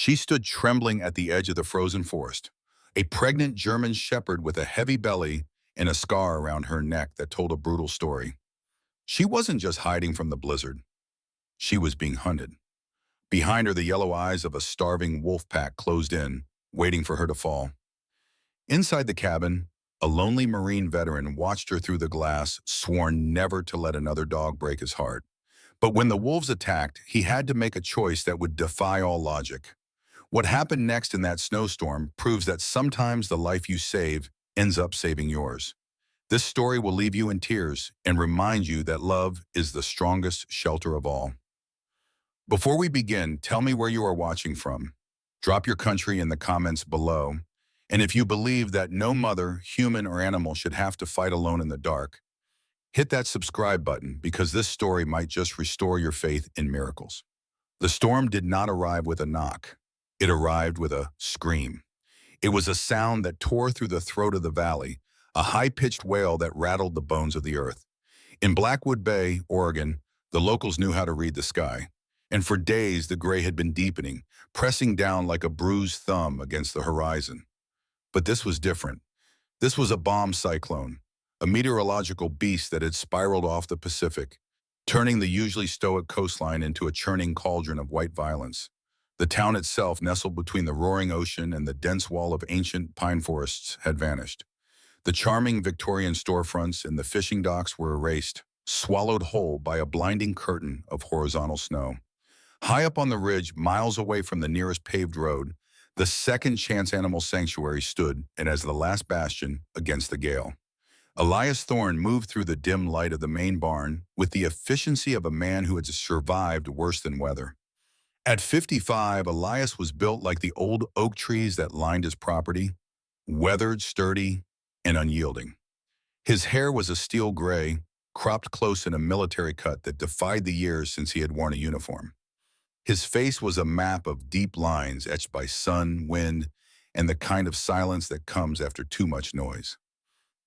She stood trembling at the edge of the frozen forest, a pregnant German shepherd with a heavy belly and a scar around her neck that told a brutal story. She wasn't just hiding from the blizzard. She was being hunted. Behind her, the yellow eyes of a starving wolf pack closed in, waiting for her to fall. Inside the cabin, a lonely Marine veteran watched her through the glass, sworn never to let another dog break his heart. But when the wolves attacked, he had to make a choice that would defy all logic. What happened next in that snowstorm proves that sometimes the life you save ends up saving yours. This story will leave you in tears and remind you that love is the strongest shelter of all. Before we begin, tell me where you are watching from. Drop your country in the comments below. And if you believe that no mother, human or animal should have to fight alone in the dark, hit that subscribe button because this story might just restore your faith in miracles. The storm did not arrive with a knock. It arrived with a scream. It was a sound that tore through the throat of the valley, a high-pitched wail that rattled the bones of the earth. In Blackwood Bay, Oregon, the locals knew how to read the sky. And for days, the gray had been deepening, pressing down like a bruised thumb against the horizon. But this was different. This was a bomb cyclone, a meteorological beast that had spiraled off the Pacific, turning the usually stoic coastline into a churning cauldron of white violence. The town itself, nestled between the roaring ocean and the dense wall of ancient pine forests, had vanished. The charming Victorian storefronts and the fishing docks were erased, swallowed whole by a blinding curtain of horizontal snow. High up on the ridge, miles away from the nearest paved road, the Second Chance Animal Sanctuary stood, and as the last bastion against the gale. Elias Thorne moved through the dim light of the main barn with the efficiency of a man who had survived worse than weather. At 55, Elias was built like the old oak trees that lined his property, weathered, sturdy, and unyielding. His hair was a steel gray, cropped close in a military cut that defied the years since he had worn a uniform. His face was a map of deep lines etched by sun, wind, and the kind of silence that comes after too much noise.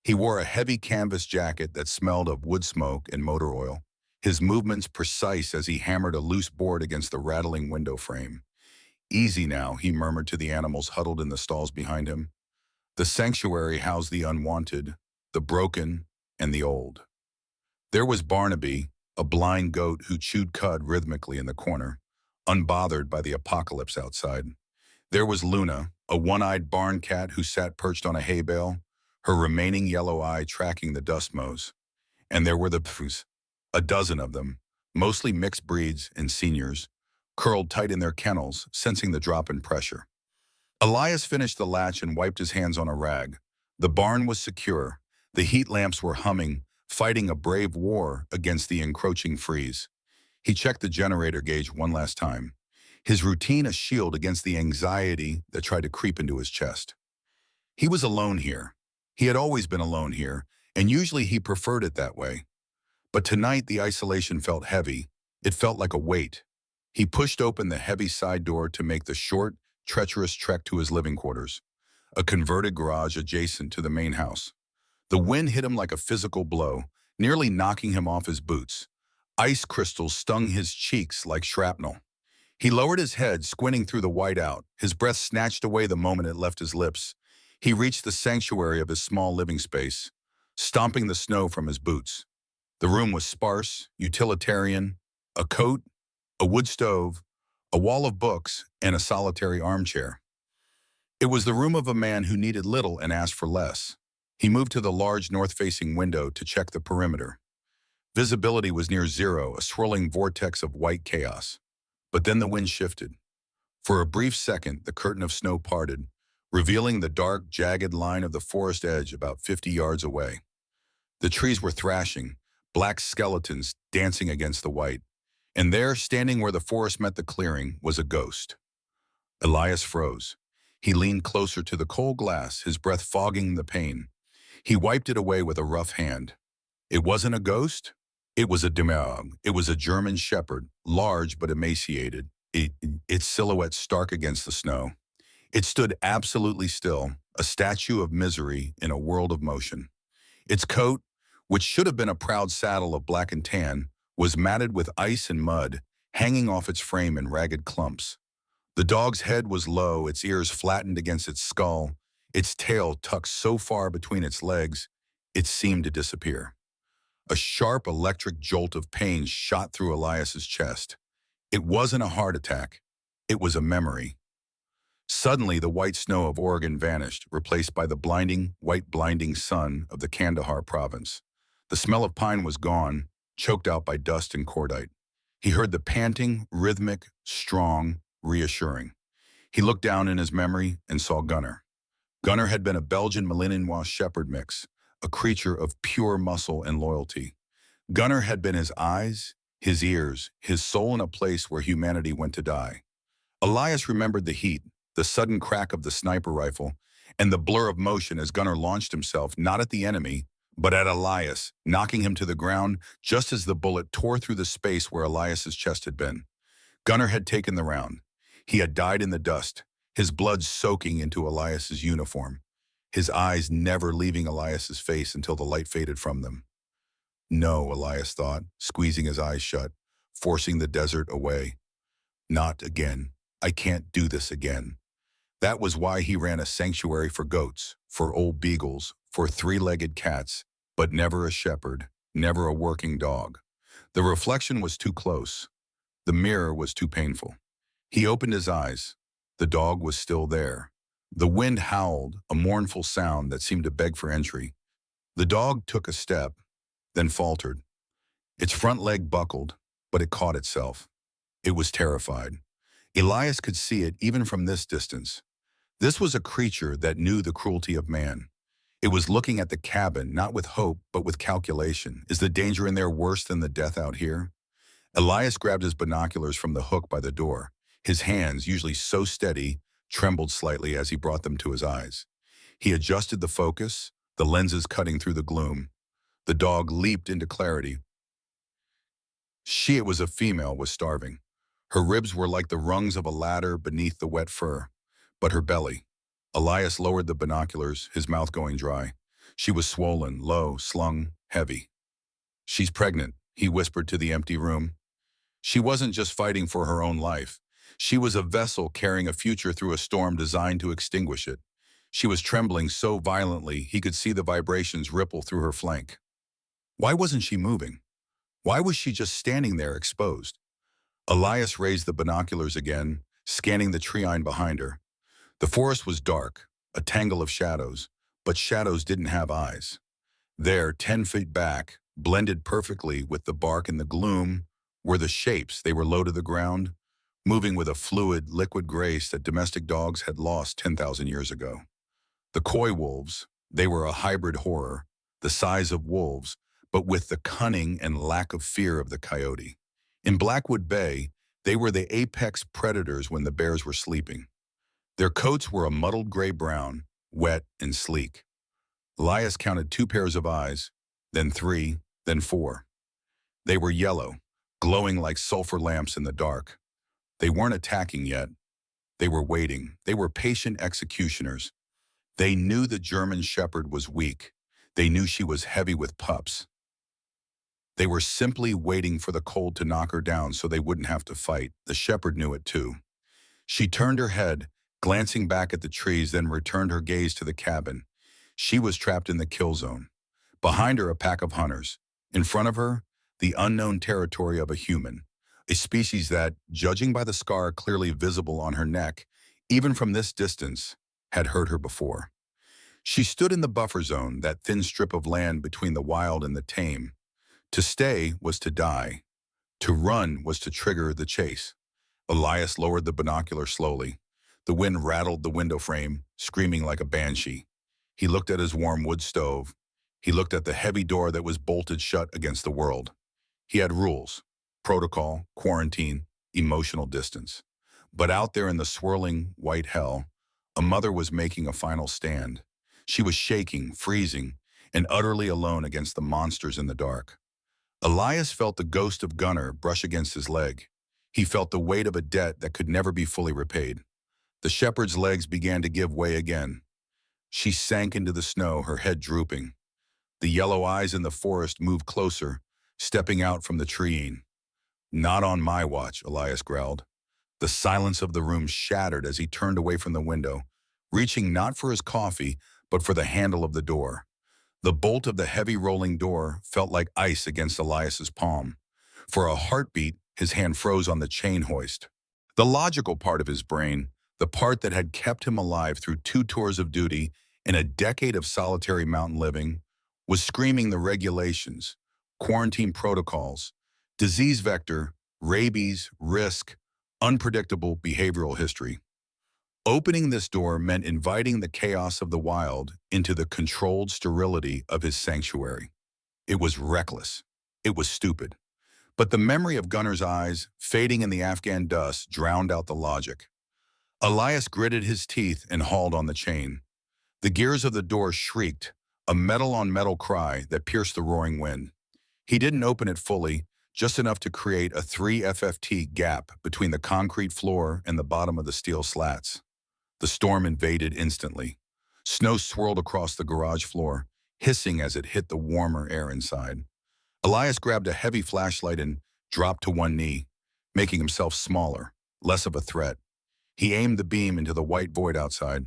He wore a heavy canvas jacket that smelled of wood smoke and motor oil, his movements precise as he hammered a loose board against the rattling window frame. "Easy now," he murmured to the animals huddled in the stalls behind him. The sanctuary housed the unwanted, the broken, and the old. There was Barnaby, a blind goat who chewed cud rhythmically in the corner, unbothered by the apocalypse outside. There was Luna, a one-eyed barn cat who sat perched on a hay bale, her remaining yellow eye tracking the dust mows. And there were the pfus, a dozen of them, mostly mixed breeds and seniors, curled tight in their kennels, sensing the drop in pressure. Elias finished the latch and wiped his hands on a rag. The barn was secure. The heat lamps were humming, fighting a brave war against the encroaching freeze. He checked the generator gauge one last time, his routine a shield against the anxiety that tried to creep into his chest. He was alone here. He had always been alone here, and usually he preferred it that way. But tonight the isolation felt heavy. It felt like a weight. He pushed open the heavy side door to make the short, treacherous trek to his living quarters, a converted garage adjacent to the main house. The wind hit him like a physical blow, nearly knocking him off his boots. Ice crystals stung his cheeks like shrapnel. He lowered his head, squinting through the whiteout, his breath snatched away the moment it left his lips. He reached the sanctuary of his small living space, stomping the snow from his boots. The room was sparse, utilitarian, a coat, a wood stove, a wall of books, and a solitary armchair. It was the room of a man who needed little and asked for less. He moved to the large north-facing window to check the perimeter. Visibility was near zero, a swirling vortex of white chaos. But then the wind shifted. For a brief second, the curtain of snow parted, revealing the dark, jagged line of the forest edge about 50 yards away. The trees were thrashing, black skeletons dancing against the white. And there, standing where the forest met the clearing, was a ghost. Elias froze. He leaned closer to the cold glass, his breath fogging the pain. He wiped it away with a rough hand. It wasn't a ghost. It was a demog. It was a German shepherd, large but emaciated, its silhouette stark against the snow. It stood absolutely still, a statue of misery in a world of motion. Its coat, which should have been a proud saddle of black and tan, was matted with ice and mud, hanging off its frame in ragged clumps. The dog's head was low, its ears flattened against its skull, its tail tucked so far between its legs, it seemed to disappear. A sharp electric jolt of pain shot through Elias's chest. It wasn't a heart attack. It was a memory. Suddenly, the white snow of Oregon vanished, replaced by the blinding sun of the Kandahar province. The smell of pine was gone, choked out by dust and cordite. He heard the panting, rhythmic, strong, reassuring. He looked down in his memory and saw Gunnar. Gunnar had been a Belgian Malinois shepherd mix, a creature of pure muscle and loyalty. Gunnar had been his eyes, his ears, his soul in a place where humanity went to die. Elias remembered the heat, the sudden crack of the sniper rifle, and the blur of motion as Gunnar launched himself not at the enemy, but at Elias, knocking him to the ground just as the bullet tore through the space where Elias's chest had been. Gunnar had taken the round. He had died in the dust, his blood soaking into Elias's uniform, his eyes never leaving Elias's face until the light faded from them. No, Elias thought, squeezing his eyes shut, forcing the desert away. Not again. I can't do this again. That was why he ran a sanctuary for goats, for old beagles, for three-legged cats, but never a shepherd, never a working dog. The reflection was too close. The mirror was too painful. He opened his eyes. The dog was still there. The wind howled, a mournful sound that seemed to beg for entry. The dog took a step, then faltered. Its front leg buckled, but it caught itself. It was terrified. Elias could see it even from this distance. This was a creature that knew the cruelty of man. It was looking at the cabin, not with hope, but with calculation. Is the danger in there worse than the death out here? Elias grabbed his binoculars from the hook by the door. His hands, usually so steady, trembled slightly as he brought them to his eyes. He adjusted the focus, the lenses cutting through the gloom. The dog leaped into clarity. She, it was a female, was starving. Her ribs were like the rungs of a ladder beneath the wet fur. But her belly. Elias lowered the binoculars, his mouth going dry. She was swollen, low, slung, heavy. She's pregnant, he whispered to the empty room. She wasn't just fighting for her own life. She was a vessel carrying a future through a storm designed to extinguish it. She was trembling so violently he could see the vibrations ripple through her flank. Why wasn't she moving? Why was she just standing there exposed? Elias raised the binoculars again, scanning the tree-line behind her. The forest was dark, a tangle of shadows, but shadows didn't have eyes. There, 10 feet back, blended perfectly with the bark and the gloom, were the shapes. They were low to the ground, moving with a fluid, liquid grace that domestic dogs had lost 10,000 years ago. The coy wolves, they were a hybrid horror, the size of wolves, but with the cunning and lack of fear of the coyote. In Blackwood Bay, they were the apex predators when the bears were sleeping. Their coats were a muddled gray-brown, wet and sleek. Elias counted 2 pairs of eyes, then 3, then 4. They were yellow, glowing like sulfur lamps in the dark. They weren't attacking yet. They were waiting. They were patient executioners. They knew the German shepherd was weak. They knew she was heavy with pups. They were simply waiting for the cold to knock her down so they wouldn't have to fight. The shepherd knew it too. She turned her head, glancing back at the trees, then returned her gaze to the cabin. She was trapped in the kill zone. Behind her, a pack of hunters. In front of her, the unknown territory of a human, a species that, judging by the scar clearly visible on her neck, even from this distance, had hurt her before. She stood in the buffer zone, that thin strip of land between the wild and the tame. To stay was to die. To run was to trigger the chase. Elias lowered the binocular slowly. The wind rattled the window frame, screaming like a banshee. He looked at his warm wood stove. He looked at the heavy door that was bolted shut against the world. He had rules: protocol, quarantine, emotional distance. But out there in the swirling white hell, a mother was making a final stand. She was shaking, freezing, and utterly alone against the monsters in the dark. Elias felt the ghost of Gunnar brush against his leg. He felt the weight of a debt that could never be fully repaid. The shepherd's legs began to give way again. She sank into the snow, her head drooping. The yellow eyes in the forest moved closer, stepping out from the treeing. "Not on my watch," Elias growled. The silence of the room shattered as he turned away from the window, reaching not for his coffee, but for the handle of the door. The bolt of the heavy rolling door felt like ice against Elias's palm. For a heartbeat, his hand froze on the chain hoist. The logical part of his brain, the part that had kept him alive through 2 tours of duty and a decade of solitary mountain living, was screaming the regulations, quarantine protocols, disease vector, rabies, risk, unpredictable behavioral history. Opening this door meant inviting the chaos of the wild into the controlled sterility of his sanctuary. It was reckless. It was stupid. But the memory of Gunner's eyes, fading in the Afghan dust, drowned out the logic. Elias gritted his teeth and hauled on the chain. The gears of the door shrieked, a metal-on-metal cry that pierced the roaring wind. He didn't open it fully, just enough to create a 3 FFT gap between the concrete floor and the bottom of the steel slats. The storm invaded instantly. Snow swirled across the garage floor, hissing as it hit the warmer air inside. Elias grabbed a heavy flashlight and dropped to one knee, making himself smaller, less of a threat. He aimed the beam into the white void outside.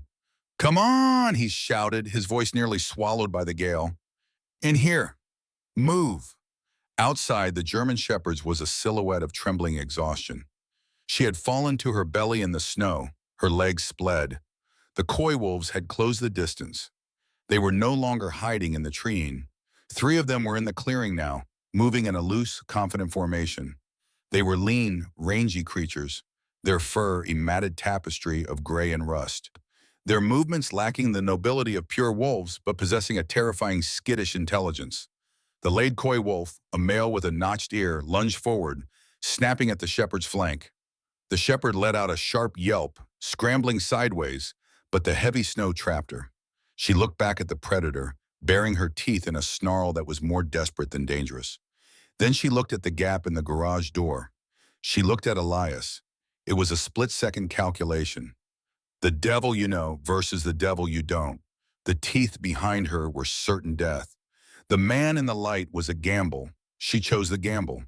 "Come on," he shouted, his voice nearly swallowed by the gale. "In here. Move." Outside, the German shepherd's was a silhouette of trembling exhaustion. She had fallen to her belly in the snow, her legs spled. The coy wolves had closed the distance. They were no longer hiding in the treeing. 3 of them were in the clearing now, moving in a loose, confident formation. They were lean, rangy creatures, their fur a matted tapestry of gray and rust. Their movements lacking the nobility of pure wolves, but possessing a terrifying skittish intelligence. The laid coy wolf, a male with a notched ear, lunged forward, snapping at the shepherd's flank. The shepherd let out a sharp yelp, scrambling sideways, but the heavy snow trapped her. She looked back at the predator, baring her teeth in a snarl that was more desperate than dangerous. Then she looked at the gap in the garage door. She looked at Elias. It was a split-second calculation. The devil you know versus the devil you don't. The teeth behind her were certain death. The man in the light was a gamble. She chose the gamble.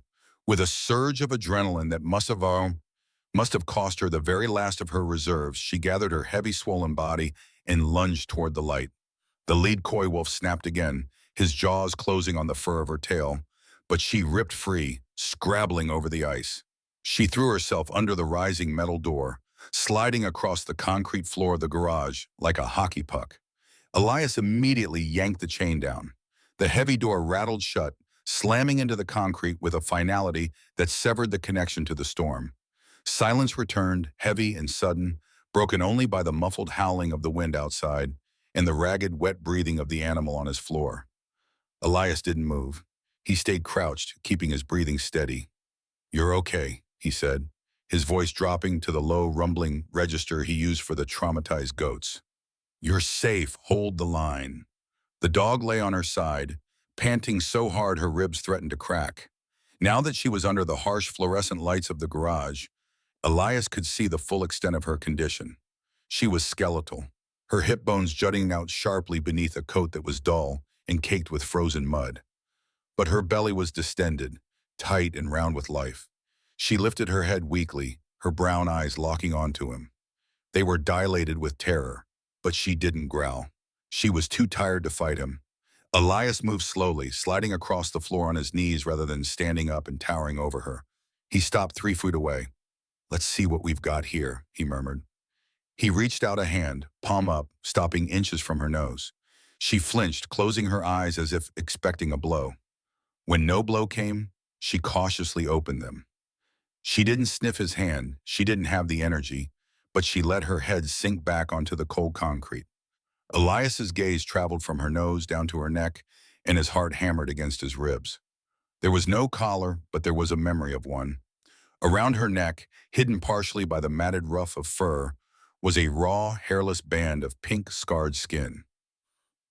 With a surge of adrenaline that must have cost her the very last of her reserves, she gathered her heavy swollen body and lunged toward the light. The lead coy wolf snapped again, his jaws closing on the fur of her tail, but she ripped free, scrabbling over the ice. She threw herself under the rising metal door, sliding across the concrete floor of the garage like a hockey puck. Elias immediately yanked the chain down. The heavy door rattled shut, slamming into the concrete with a finality that severed the connection to the storm. Silence returned, heavy and sudden, broken only by the muffled howling of the wind outside and the ragged, wet breathing of the animal on his floor. Elias didn't move. He stayed crouched, keeping his breathing steady. "You're okay," he said, his voice dropping to the low, rumbling register he used for the traumatized goats. "You're safe. Hold the line." The dog lay on her side, panting so hard her ribs threatened to crack. Now that she was under the harsh fluorescent lights of the garage, Elias could see the full extent of her condition. She was skeletal, her hip bones jutting out sharply beneath a coat that was dull and caked with frozen mud. But her belly was distended, tight and round with life. She lifted her head weakly, her brown eyes locking onto him. They were dilated with terror, but she didn't growl. She was too tired to fight him. Elias moved slowly, sliding across the floor on his knees rather than standing up and towering over her. He stopped 3 feet away. "Let's see what we've got here," he murmured. He reached out a hand, palm up, stopping inches from her nose. She flinched, closing her eyes as if expecting a blow. When no blow came, she cautiously opened them. She didn't sniff his hand, she didn't have the energy, but she let her head sink back onto the cold concrete. Elias's gaze traveled from her nose down to her neck, and his heart hammered against his ribs. There was no collar, but there was a memory of one. Around her neck, hidden partially by the matted ruff of fur, was a raw, hairless band of pink, scarred skin.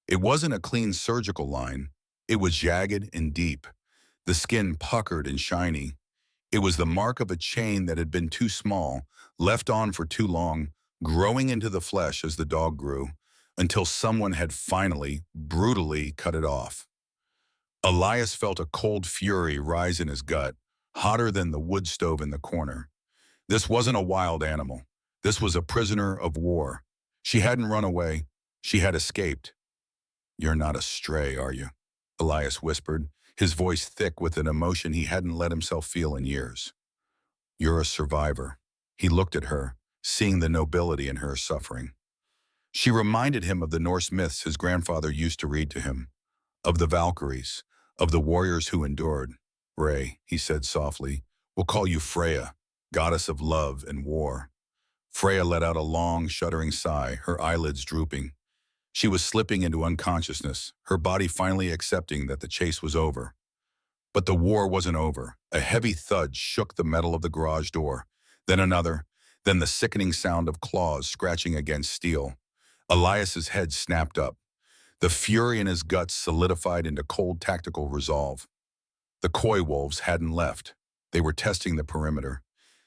It wasn't a clean surgical line. It was jagged and deep, the skin puckered and shiny. It was the mark of a chain that had been too small, left on for too long, growing into the flesh as the dog grew, until someone had finally, brutally cut it off. Elias felt a cold fury rise in his gut, hotter than the wood stove in the corner. This wasn't a wild animal. This was a prisoner of war. She hadn't run away. She had escaped. "You're not a stray, are you?" Elias whispered, his voice thick with an emotion he hadn't let himself feel in years. "You're a survivor." He looked at her, seeing the nobility in her suffering. She reminded him of the Norse myths his grandfather used to read to him, of the Valkyries, of the warriors who endured. "Ray," he said softly, "we'll call you Freya, goddess of love and war." Freya let out a long, shuddering sigh, her eyelids drooping. She was slipping into unconsciousness, her body finally accepting that the chase was over. But the war wasn't over. A heavy thud shook the metal of the garage door, then another, then the sickening sound of claws scratching against steel. Elias's head snapped up. The fury in his guts solidified into cold tactical resolve. The coy wolves hadn't left. They were testing the perimeter.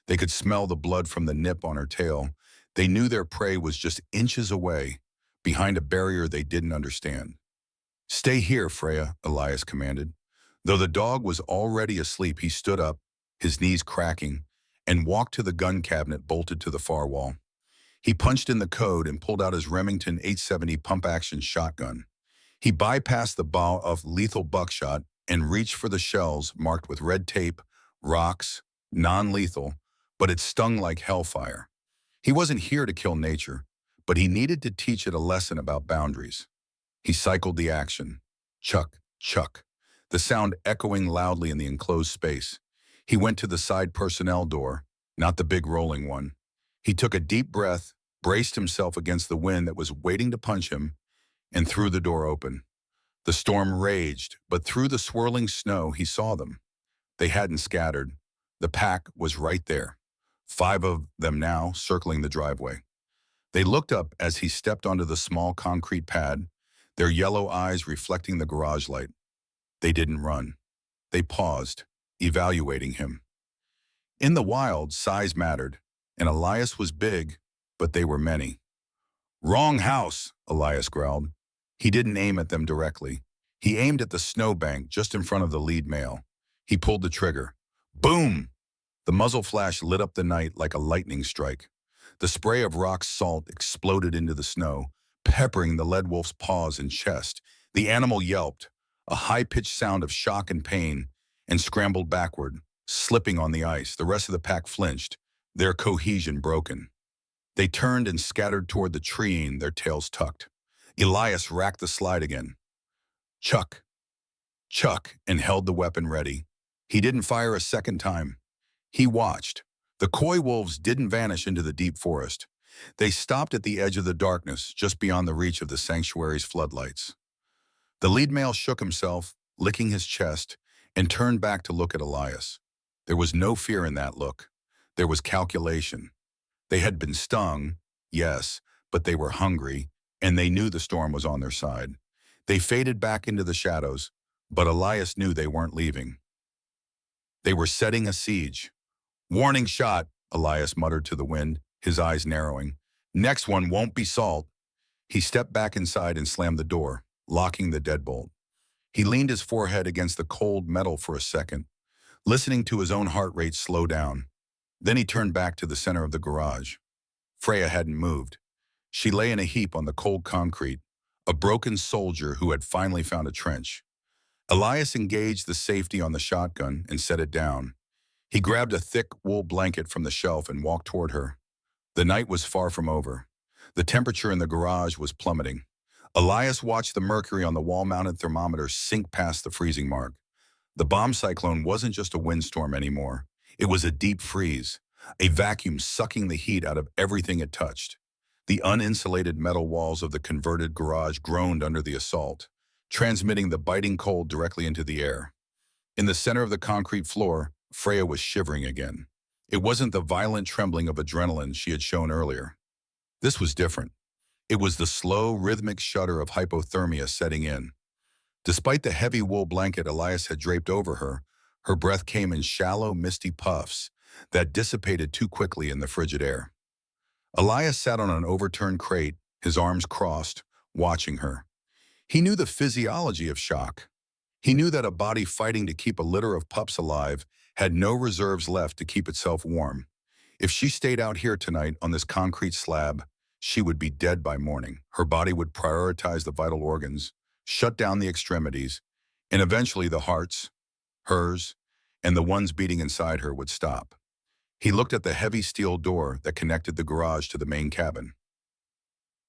They could smell the blood from the nip on her tail. They knew their prey was just inches away, behind a barrier they didn't understand. "Stay here, Freya," Elias commanded. Though the dog was already asleep, he stood up, his knees cracking, and walked to the gun cabinet bolted to the far wall. He punched in the code and pulled out his Remington 870 pump-action shotgun. He bypassed the bow of lethal buckshot and reached for the shells marked with red tape, rocks, non-lethal, but it stung like hellfire. He wasn't here to kill nature, but he needed to teach it a lesson about boundaries. He cycled the action. Chuck, chuck, the sound echoing loudly in the enclosed space. He went to the side personnel door, not the big rolling one. He took a deep breath, braced himself against the wind that was waiting to punch him, and threw the door open. The storm raged, but through the swirling snow he saw them. They hadn't scattered. The pack was right there. 5 of them now circling the driveway. They looked up as he stepped onto the small concrete pad, their yellow eyes reflecting the garage light. They didn't run. They paused, evaluating him. In the wild, size mattered, and Elias was big, but they were many. "Wrong house," Elias growled. He didn't aim at them directly. He aimed at the snowbank just in front of the lead male. He pulled the trigger. Boom! The muzzle flash lit up the night like a lightning strike. The spray of rock salt exploded into the snow, peppering the lead wolf's paws and chest. The animal yelped, a high-pitched sound of shock and pain, and scrambled backward, slipping on the ice. The rest of the pack flinched, their cohesion broken. They turned and scattered toward the treeing, their tails tucked. Elias racked the slide again. Chuck, Chuck, and held the weapon ready. He didn't fire a second time. He watched. The coy wolves didn't vanish into the deep forest. They stopped at the edge of the darkness, just beyond the reach of the sanctuary's floodlights. The lead male shook himself, licking his chest, and turned back to look at Elias. There was no fear in that look. There was calculation. They had been stung, yes, but they were hungry, and they knew the storm was on their side. They faded back into the shadows, but Elias knew they weren't leaving. They were setting a siege. "Warning shot," Elias muttered to the wind, his eyes narrowing. "Next one won't be salt." He stepped back inside and slammed the door, locking the deadbolt. He leaned his forehead against the cold metal for a second, listening to his own heart rate slow down. Then he turned back to the center of the garage. Freya hadn't moved. She lay in a heap on the cold concrete, a broken soldier who had finally found a trench. Elias engaged the safety on the shotgun and set it down. He grabbed a thick wool blanket from the shelf and walked toward her. The night was far from over. The temperature in the garage was plummeting. Elias watched the mercury on the wall-mounted thermometer sink past the freezing mark. The bomb cyclone wasn't just a windstorm anymore. It was a deep freeze, a vacuum sucking the heat out of everything it touched. The uninsulated metal walls of the converted garage groaned under the assault, transmitting the biting cold directly into the air. In the center of the concrete floor, Freya was shivering again. It wasn't the violent trembling of adrenaline she had shown earlier. This was different. It was the slow, rhythmic shudder of hypothermia setting in. Despite the heavy wool blanket Elias had draped over her, her breath came in shallow, misty puffs that dissipated too quickly in the frigid air. Elias sat on an overturned crate, his arms crossed, watching her. He knew the physiology of shock. He knew that a body fighting to keep a litter of pups alive had no reserves left to keep itself warm. If she stayed out here tonight on this concrete slab, she would be dead by morning. Her body would prioritize the vital organs, shut down the extremities, and eventually the hearts, hers, and the ones beating inside her would stop. He looked at the heavy steel door that connected the garage to the main cabin.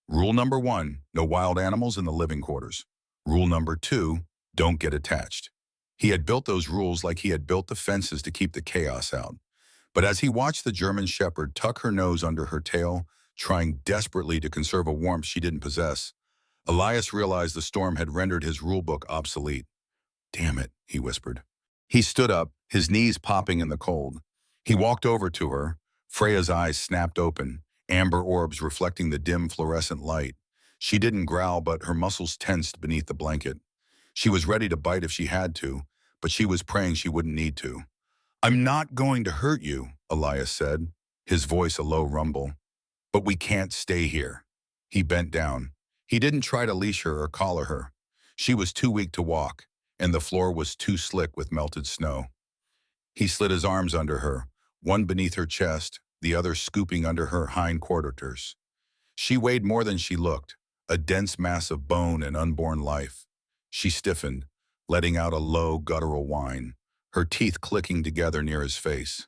Rule number 1, no wild animals in the living quarters. Rule number 2, don't get attached. He had built those rules like he had built the fences to keep the chaos out. But as he watched the German Shepherd tuck her nose under her tail, trying desperately to conserve a warmth she didn't possess, Elias realized the storm had rendered his rulebook obsolete. "Damn it," he whispered. He stood up, his knees popping in the cold. He walked over to her. Freya's eyes snapped open, amber orbs reflecting the dim fluorescent light. She didn't growl, but her muscles tensed beneath the blanket. She was ready to bite if she had to, but she was praying she wouldn't need to. "I'm not going to hurt you," Elias said, his voice a low rumble. "But we can't stay here." He bent down. He didn't try to leash her or collar her. She was too weak to walk, and the floor was too slick with melted snow. He slid his arms under her, one beneath her chest, the other scooping under her hind quarters. She weighed more than she looked, a dense mass of bone and unborn life. She stiffened, letting out a low, guttural whine, her teeth clicking together near his face.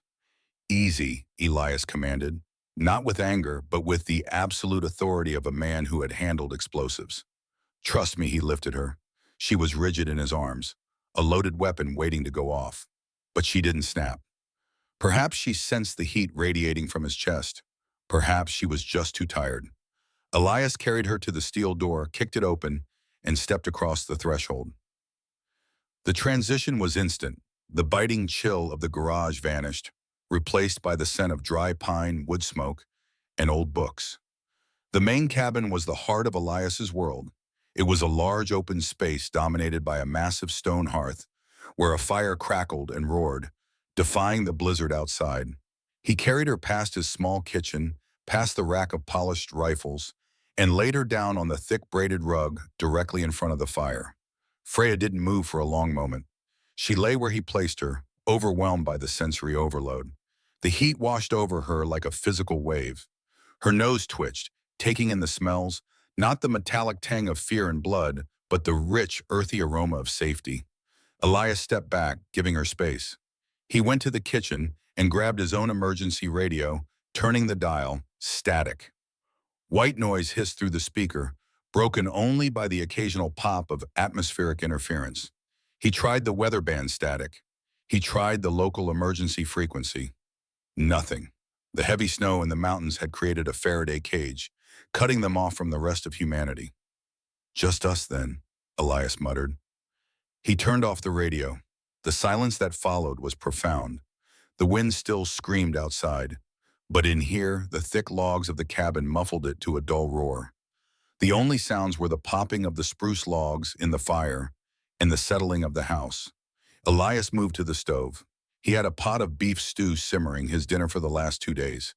"Easy," Elias commanded, not with anger, but with the absolute authority of a man who had handled explosives. "Trust me," he lifted her. She was rigid in his arms, a loaded weapon waiting to go off. But she didn't snap. Perhaps she sensed the heat radiating from his chest. Perhaps she was just too tired. Elias carried her to the steel door, kicked it open, and stepped across the threshold. The transition was instant. The biting chill of the garage vanished, replaced by the scent of dry pine, wood smoke, and old books. The main cabin was the heart of Elias's world. It was a large open space dominated by a massive stone hearth, where a fire crackled and roared, defying the blizzard outside. He carried her past his small kitchen, past the rack of polished rifles, and laid her down on the thick braided rug directly in front of the fire. Freya didn't move for a long moment. She lay where he placed her, overwhelmed by the sensory overload. The heat washed over her like a physical wave. Her nose twitched, taking in the smells, not the metallic tang of fear and blood, but the rich, earthy aroma of safety. Elias stepped back, giving her space. He went to the kitchen and grabbed his own emergency radio, turning the dial, static. White noise hissed through the speaker, broken only by the occasional pop of atmospheric interference. He tried the weather band static. He tried the local emergency frequency. Nothing. The heavy snow in the mountains had created a Faraday cage, cutting them off from the rest of humanity. "Just us then," Elias muttered. He turned off the radio. The silence that followed was profound. The wind still screamed outside, but in here, the thick logs of the cabin muffled it to a dull roar. The only sounds were the popping of the spruce logs in the fire and the settling of the house. Elias moved to the stove. He had a pot of beef stew simmering, his dinner for the last 2 days.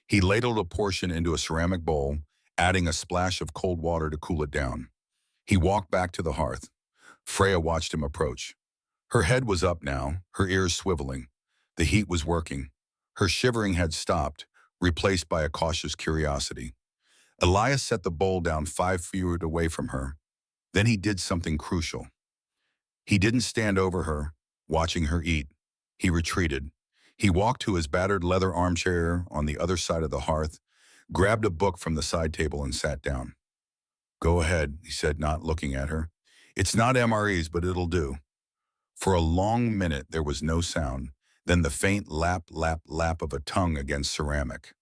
He ladled a portion into a ceramic bowl, adding a splash of cold water to cool it down. He walked back to the hearth. Freya watched him approach. Her head was up now, her ears swiveling. The heat was working. Her shivering had stopped, replaced by a cautious curiosity. Elias set the bowl down 5 feet away from her. Then he did something crucial. He didn't stand over her, watching her eat. He retreated. He walked to his battered leather armchair on the other side of the hearth, grabbed a book from the side table and sat down. "Go ahead," he said, not looking at her. "It's not MREs, but it'll do." For a long minute there was no sound, then the faint lap, lap, lap of a tongue against ceramic.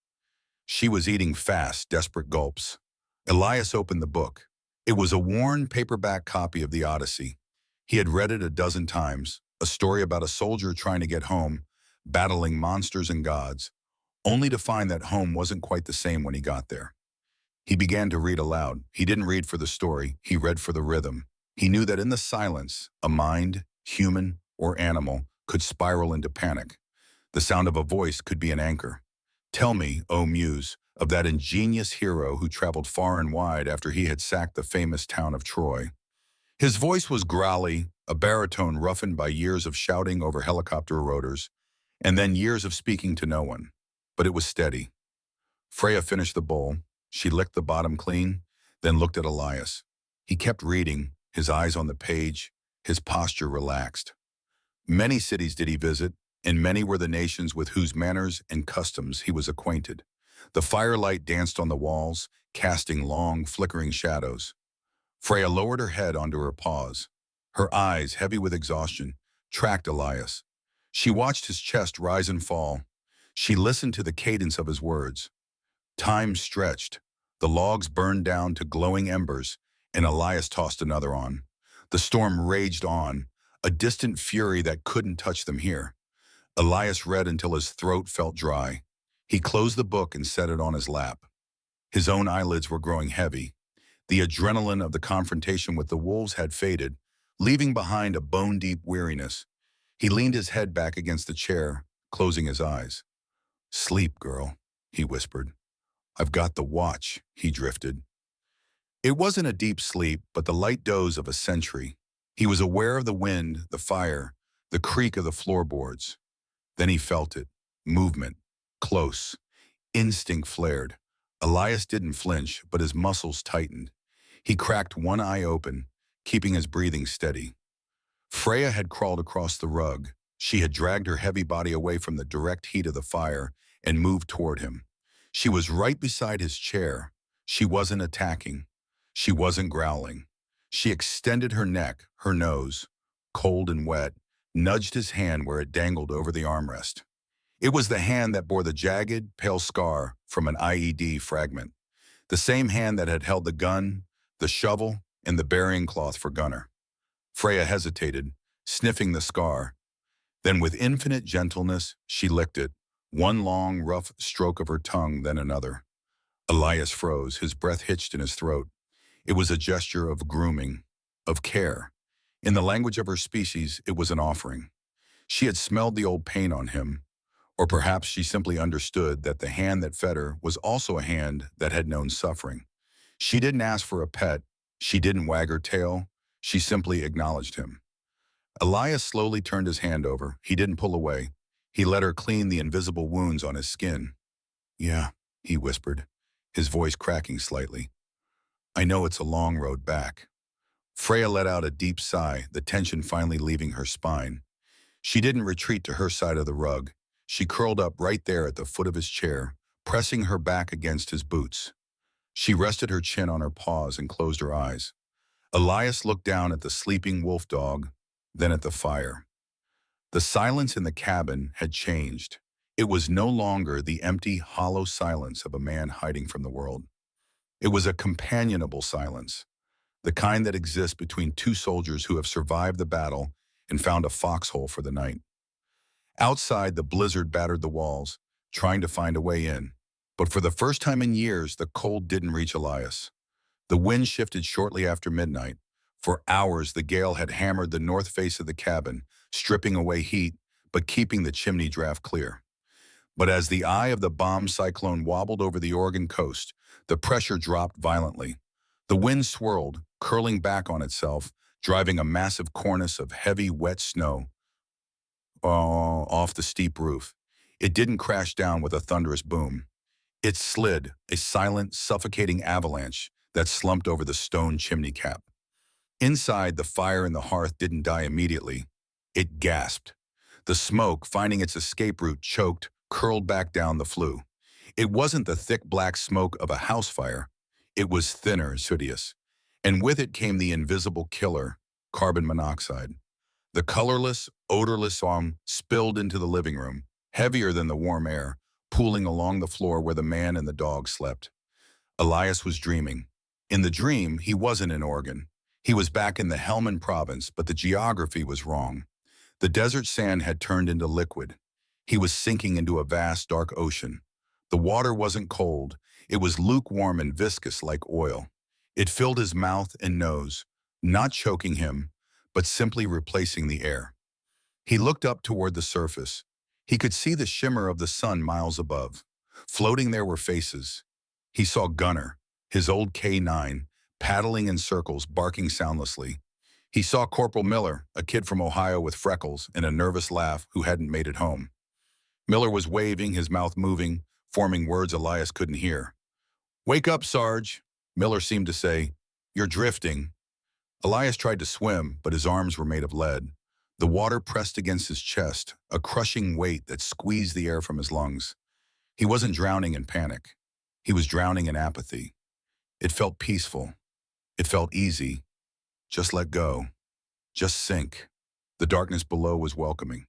She was eating fast, desperate gulps. Elias opened the book. It was a worn paperback copy of the Odyssey. He had read it a dozen times, a story about a soldier trying to get home, battling monsters and gods, only to find that home wasn't quite the same when he got there. He began to read aloud. He didn't read for the story, he read for the rhythm. He knew that in the silence, a mind, human or animal, could spiral into panic. The sound of a voice could be an anchor. "Tell me, O Muse, of that ingenious hero who traveled far and wide after he had sacked the famous town of Troy." His voice was growly, a baritone roughened by years of shouting over helicopter rotors, and then years of speaking to no one. but it was steady. Freya finished the bowl. She licked the bottom clean, then looked at Elias. He kept reading, his eyes on the page, his posture relaxed. Many cities did he visit, and many were the nations with whose manners and customs he was acquainted. The firelight danced on the walls, casting long, flickering shadows. Freya lowered her head onto her paws. Her eyes, heavy with exhaustion, tracked Elias. She watched his chest rise and fall. She listened to the cadence of his words. Time stretched. The logs burned down to glowing embers, and Elias tossed another on. The storm raged on, a distant fury that couldn't touch them here. Elias read until his throat felt dry. He closed the book and set it on his lap. His own eyelids were growing heavy. The adrenaline of the confrontation with the wolves had faded, leaving behind a bone-deep weariness. He leaned his head back against the chair, closing his eyes. "Sleep, girl," he whispered. "I've got the watch," he drifted. It wasn't a deep sleep, but the light doze of a century. He was aware of the wind, the fire, the creak of the floorboards. Then he felt it. Movement. Close. Instinct flared. Elias didn't flinch, but his muscles tightened. He cracked one eye open, keeping his breathing steady. Freya had crawled across the rug. She had dragged her heavy body away from the direct heat of the fire and moved toward him. She was right beside his chair. She wasn't attacking. She wasn't growling. She extended her neck, her nose, cold and wet, nudged his hand where it dangled over the armrest. It was the hand that bore the jagged, pale scar from an IED fragment. The same hand that had held the gun, the shovel, and the burying cloth for Gunnar. Freya hesitated, sniffing the scar. Then with infinite gentleness, she licked it, one long, rough stroke of her tongue, then another. Elias froze, his breath hitched in his throat. It was a gesture of grooming, of care. In the language of her species, it was an offering. She had smelled the old pain on him, or perhaps she simply understood that the hand that fed her was also a hand that had known suffering. She didn't ask for a pet. She didn't wag her tail. She simply acknowledged him. Elias slowly turned his hand over. He didn't pull away. He let her clean the invisible wounds on his skin. "Yeah," he whispered, his voice cracking slightly. "I know it's a long road back." Freya let out a deep sigh, the tension finally leaving her spine. She didn't retreat to her side of the rug. She curled up right there at the foot of his chair, pressing her back against his boots. She rested her chin on her paws and closed her eyes. Elias looked down at the sleeping wolf dog, then at the fire. The silence in the cabin had changed. It was no longer the empty, hollow silence of a man hiding from the world. It was a companionable silence, the kind that exists between two soldiers who have survived the battle and found a foxhole for the night. Outside, the blizzard battered the walls, trying to find a way in. But for the first time in years, the cold didn't reach Elias. The wind shifted shortly after midnight. For hours, the gale had hammered the north face of the cabin, stripping away heat, but keeping the chimney draft clear. But as the eye of the bomb cyclone wobbled over the Oregon coast, the pressure dropped violently. The wind swirled, curling back on itself, driving a massive cornice of heavy, wet snow off the steep roof. It didn't crash down with a thunderous boom. It slid, a silent, suffocating avalanche that slumped over the stone chimney cap. Inside, the fire in the hearth didn't die immediately. It gasped. The smoke, finding its escape route, choked, curled back down the flue. It wasn't the thick black smoke of a house fire. It was thinner, insidious. And with it came the invisible killer, carbon monoxide. The colorless, odorless song spilled into the living room, heavier than the warm air, pooling along the floor where the man and the dog slept. Elias was dreaming. In the dream, he wasn't in Oregon. He was back in the Helmand province, but the geography was wrong. The desert sand had turned into liquid. He was sinking into a vast, dark ocean. The water wasn't cold. It was lukewarm and viscous like oil. It filled his mouth and nose, not choking him, but simply replacing the air. He looked up toward the surface. He could see the shimmer of the sun miles above. Floating there were faces. He saw Gunnar, his old K9, paddling in circles, barking soundlessly. He saw Corporal Miller, a kid from Ohio with freckles and a nervous laugh who hadn't made it home. Miller was waving, his mouth moving, forming words Elias couldn't hear. "Wake up, Sarge," Miller seemed to say. "You're drifting." Elias tried to swim, but his arms were made of lead. The water pressed against his chest, a crushing weight that squeezed the air from his lungs. He wasn't drowning in panic. He was drowning in apathy. It felt peaceful. It felt easy. Just let go. Just sink. The darkness below was welcoming.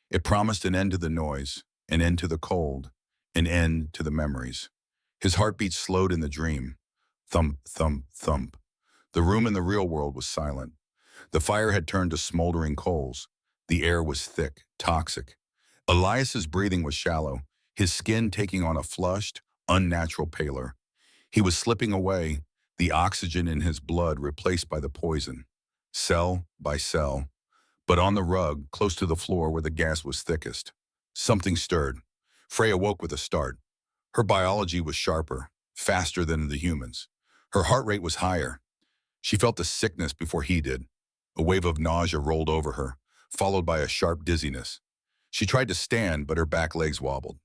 It promised an end to the noise, an end to the cold, an end to the memories. His heartbeat slowed in the dream. Thump, thump, thump. The room in the real world was silent. The fire had turned to smoldering coals. The air was thick, toxic. Elias's breathing was shallow, his skin taking on a flushed, unnatural pallor. He was slipping away, the oxygen in his blood replaced by the poison, cell by cell. But on the rug, close to the floor where the gas was thickest, something stirred. Freya woke with a start. Her biology was sharper, faster than the humans. Her heart rate was higher. She felt the sickness before he did. A wave of nausea rolled over her, followed by a sharp dizziness. She tried to stand, but her back legs wobbled.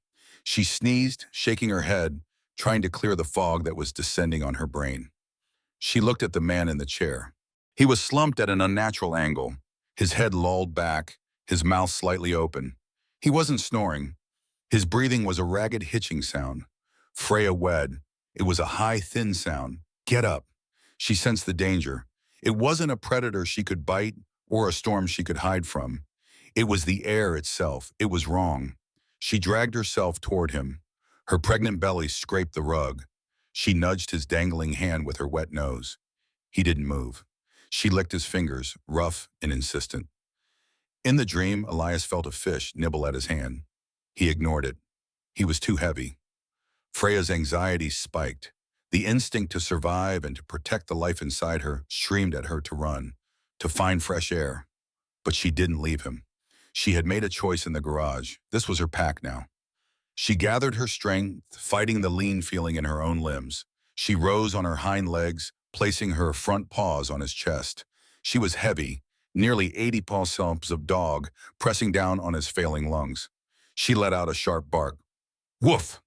She sneezed, shaking her head, trying to clear the fog that was descending on her brain. She looked at the man in the chair. He was slumped at an unnatural angle, his head lolled back, his mouth slightly open. He wasn't snoring. His breathing was a ragged hitching sound. Freya wed. It was a high, thin sound. Get up. She sensed the danger. It wasn't a predator she could bite or a storm she could hide from. It was the air itself. It was wrong. She dragged herself toward him. Her pregnant belly scraped the rug. She nudged his dangling hand with her wet nose. He didn't move. She licked his fingers, rough and insistent. In the dream, Elias felt a fish nibble at his hand. He ignored it. He was too heavy. Freya's anxiety spiked. The instinct to survive and to protect the life inside her screamed at her to run, to find fresh air. But she didn't leave him. She had made a choice in the garage. This was her pack now. She gathered her strength, fighting the lean feeling in her own limbs. She rose on her hind legs, placing her front paws on his chest. She was heavy, nearly 80 pounds of dog, pressing down on his failing lungs. She let out a sharp bark. Woof!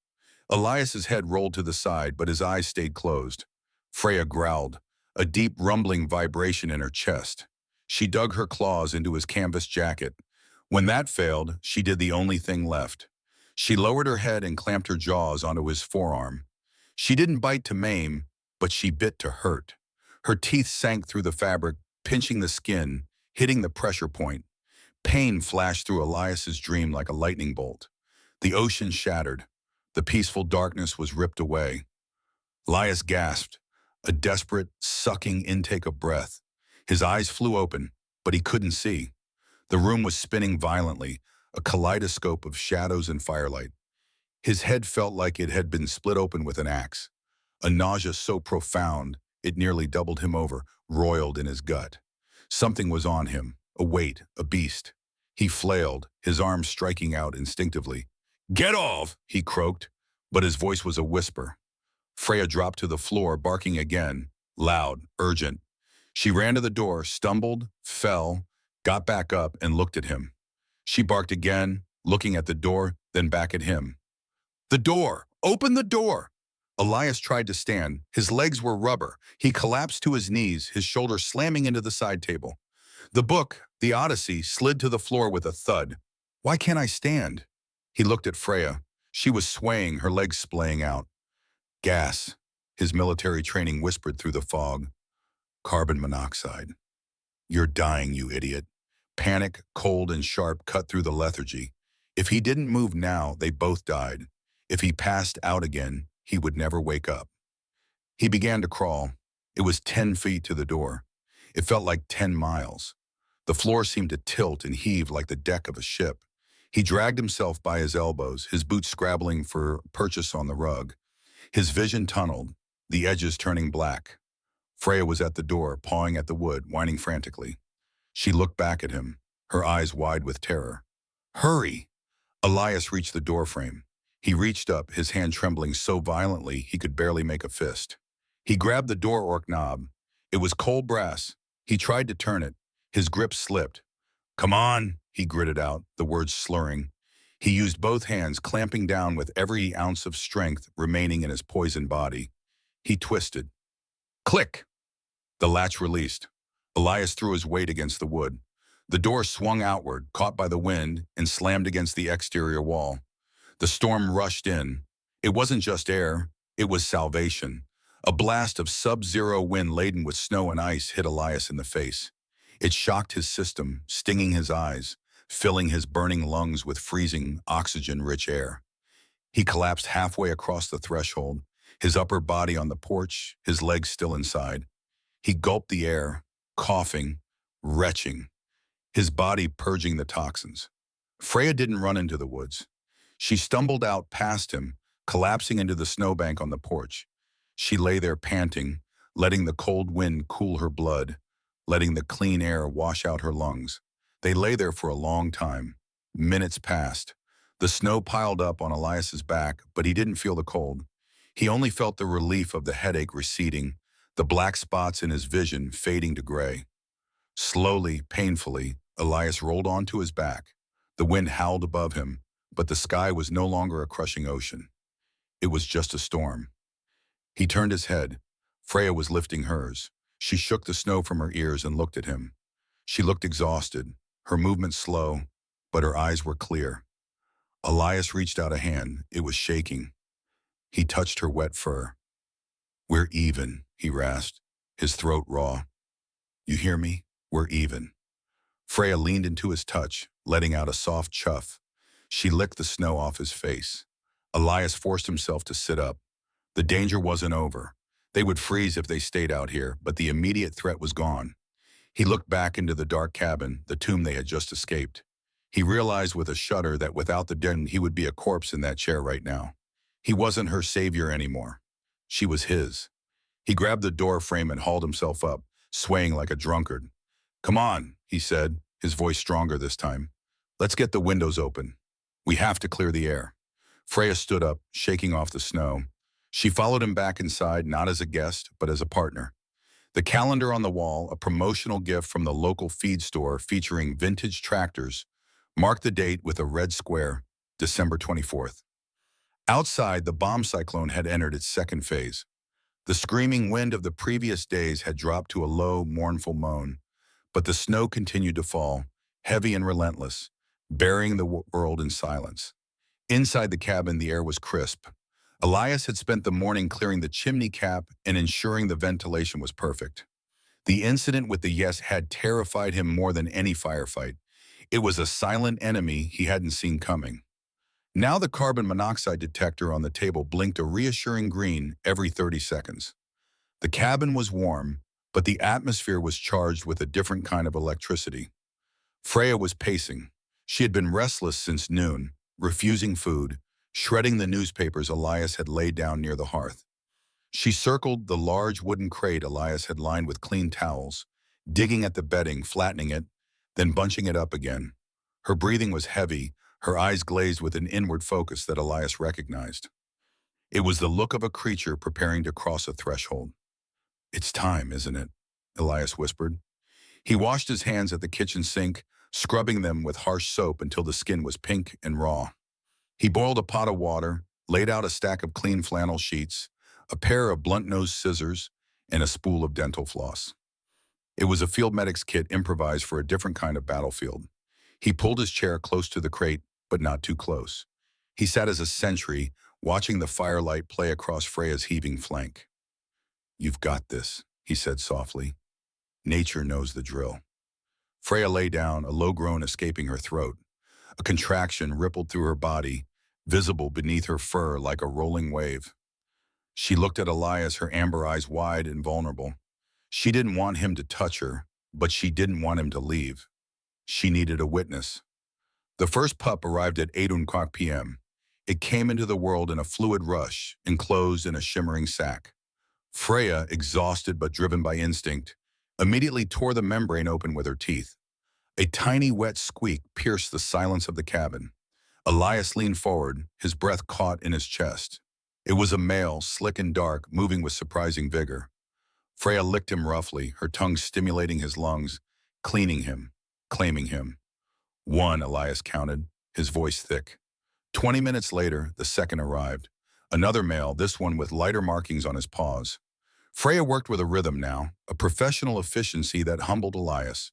Elias's head rolled to the side, but his eyes stayed closed. Freya growled, a deep rumbling vibration in her chest. She dug her claws into his canvas jacket. When that failed, she did the only thing left. She lowered her head and clamped her jaws onto his forearm. She didn't bite to maim, but she bit to hurt. Her teeth sank through the fabric, pinching the skin, hitting the pressure point. Pain flashed through Elias's dream like a lightning bolt. The ocean shattered. The peaceful darkness was ripped away. Elias gasped, a desperate, sucking intake of breath. His eyes flew open, but he couldn't see. The room was spinning violently, a kaleidoscope of shadows and firelight. His head felt like it had been split open with an axe. A nausea so profound, it nearly doubled him over, roiled in his gut. Something was on him, a weight, a beast. He flailed, his arms striking out instinctively. "Get off!" he croaked, but his voice was a whisper. Freya dropped to the floor, barking again, loud, urgent. She ran to the door, stumbled, fell, got back up, and looked at him. She barked again, looking at the door, then back at him. "The door! Open the door!" Elias tried to stand. His legs were rubber. He collapsed to his knees, his shoulders slamming into the side table. The book, The Odyssey, slid to the floor with a thud. "Why can't I stand?" He looked at Freya. She was swaying, her legs splaying out. "Gas," his military training whispered through the fog. "Carbon monoxide." "You're dying, you idiot." Panic, cold and sharp, cut through the lethargy. If he didn't move now, they both died. If he passed out again, he would never wake up. He began to crawl. It was 10 feet to the door. It felt like 10 miles. The floor seemed to tilt and heave like the deck of a ship. He dragged himself by his elbows, his boots scrabbling for purchase on the rug. His vision tunneled, the edges turning black. Freya was at the door, pawing at the wood, whining frantically. She looked back at him, her eyes wide with terror. "Hurry!" Elias reached the doorframe. He reached up, his hand trembling so violently he could barely make a fist. He grabbed the door-orc knob. It was cold brass. He tried to turn it. His grip slipped. "Come on," he gritted out, the words slurring. He used both hands, clamping down with every ounce of strength remaining in his poisoned body. He twisted. Click! The latch released. Elias threw his weight against the wood. The door swung outward, caught by the wind, and slammed against the exterior wall. The storm rushed in. It wasn't just air, it was salvation. A blast of sub-zero wind laden with snow and ice hit Elias in the face. It shocked his system, stinging his eyes, filling his burning lungs with freezing, oxygen-rich air. He collapsed halfway across the threshold, his upper body on the porch, his legs still inside. He gulped the air, coughing, retching, his body purging the toxins. Freya didn't run into the woods. She stumbled out past him, collapsing into the snowbank on the porch. She lay there panting, letting the cold wind cool her blood, letting the clean air wash out her lungs. They lay there for a long time. Minutes passed. The snow piled up on Elias's back, but he didn't feel the cold. He only felt the relief of the headache receding, the black spots in his vision fading to gray. Slowly, painfully, Elias rolled onto his back. The wind howled above him, but the sky was no longer a crushing ocean. It was just a storm. He turned his head. Freya was lifting hers. She shook the snow from her ears and looked at him. She looked exhausted, her movements slow, but her eyes were clear. Elias reached out a hand. It was shaking. He touched her wet fur. "We're even," he rasped, his throat raw. "You hear me? We're even." Freya leaned into his touch, letting out a soft chuff. She licked the snow off his face. Elias forced himself to sit up. The danger wasn't over. They would freeze if they stayed out here, but the immediate threat was gone. He looked back into the dark cabin, the tomb they had just escaped. He realized with a shudder that without the den he would be a corpse in that chair right now. He wasn't her savior anymore. She was his. He grabbed the door frame and hauled himself up, swaying like a drunkard. "Come on," he said, his voice stronger this time. "Let's get the windows open. We have to clear the air." Freya stood up, shaking off the snow. She followed him back inside, not as a guest, but as a partner. The calendar on the wall, a promotional gift from the local feed store featuring vintage tractors, marked the date with a red square, December 24th. Outside, the bomb cyclone had entered its second phase. The screaming wind of the previous days had dropped to a low, mournful moan, but the snow continued to fall, heavy and relentless, burying the world in silence. Inside the cabin, the air was crisp. Elias had spent the morning clearing the chimney cap and ensuring the ventilation was perfect. The incident with the Yes had terrified him more than any firefight. It was a silent enemy he hadn't seen coming. Now the carbon monoxide detector on the table blinked a reassuring green every 30 seconds. The cabin was warm, but the atmosphere was charged with a different kind of electricity. Freya was pacing. She had been restless since noon, refusing food, shredding the newspapers Elias had laid down near the hearth. She circled the large wooden crate Elias had lined with clean towels, digging at the bedding, flattening it, then bunching it up again. Her breathing was heavy, her eyes glazed with an inward focus that Elias recognized. It was the look of a creature preparing to cross a threshold. "It's time, isn't it?" Elias whispered. He washed his hands at the kitchen sink, scrubbing them with harsh soap until the skin was pink and raw. He boiled a pot of water, laid out a stack of clean flannel sheets, a pair of blunt-nosed scissors, and a spool of dental floss. It was a field medic's kit improvised for a different kind of battlefield. He pulled his chair close to the crate, but not too close. He sat as a sentry, watching the firelight play across Freya's heaving flank. "You've got this," he said softly. "Nature knows the drill." Freya lay down, a low groan escaping her throat. A contraction rippled through her body, visible beneath her fur like a rolling wave. She looked at Elias, her amber eyes wide and vulnerable. She didn't want him to touch her, but she didn't want him to leave. She needed a witness. The first pup arrived at 8:00 p.m. It came into the world in a fluid rush, enclosed in a shimmering sack. Freya, exhausted but driven by instinct, immediately tore the membrane open with her teeth. A tiny wet squeak pierced the silence of the cabin. Elias leaned forward, his breath caught in his chest. It was a male, slick and dark, moving with surprising vigor. Freya licked him roughly, her tongue stimulating his lungs, cleaning him, claiming him. "One," Elias counted, his voice thick. 20 minutes later, the second arrived. Another male, this one with lighter markings on his paws. Freya worked with a rhythm now, a professional efficiency that humbled Elias.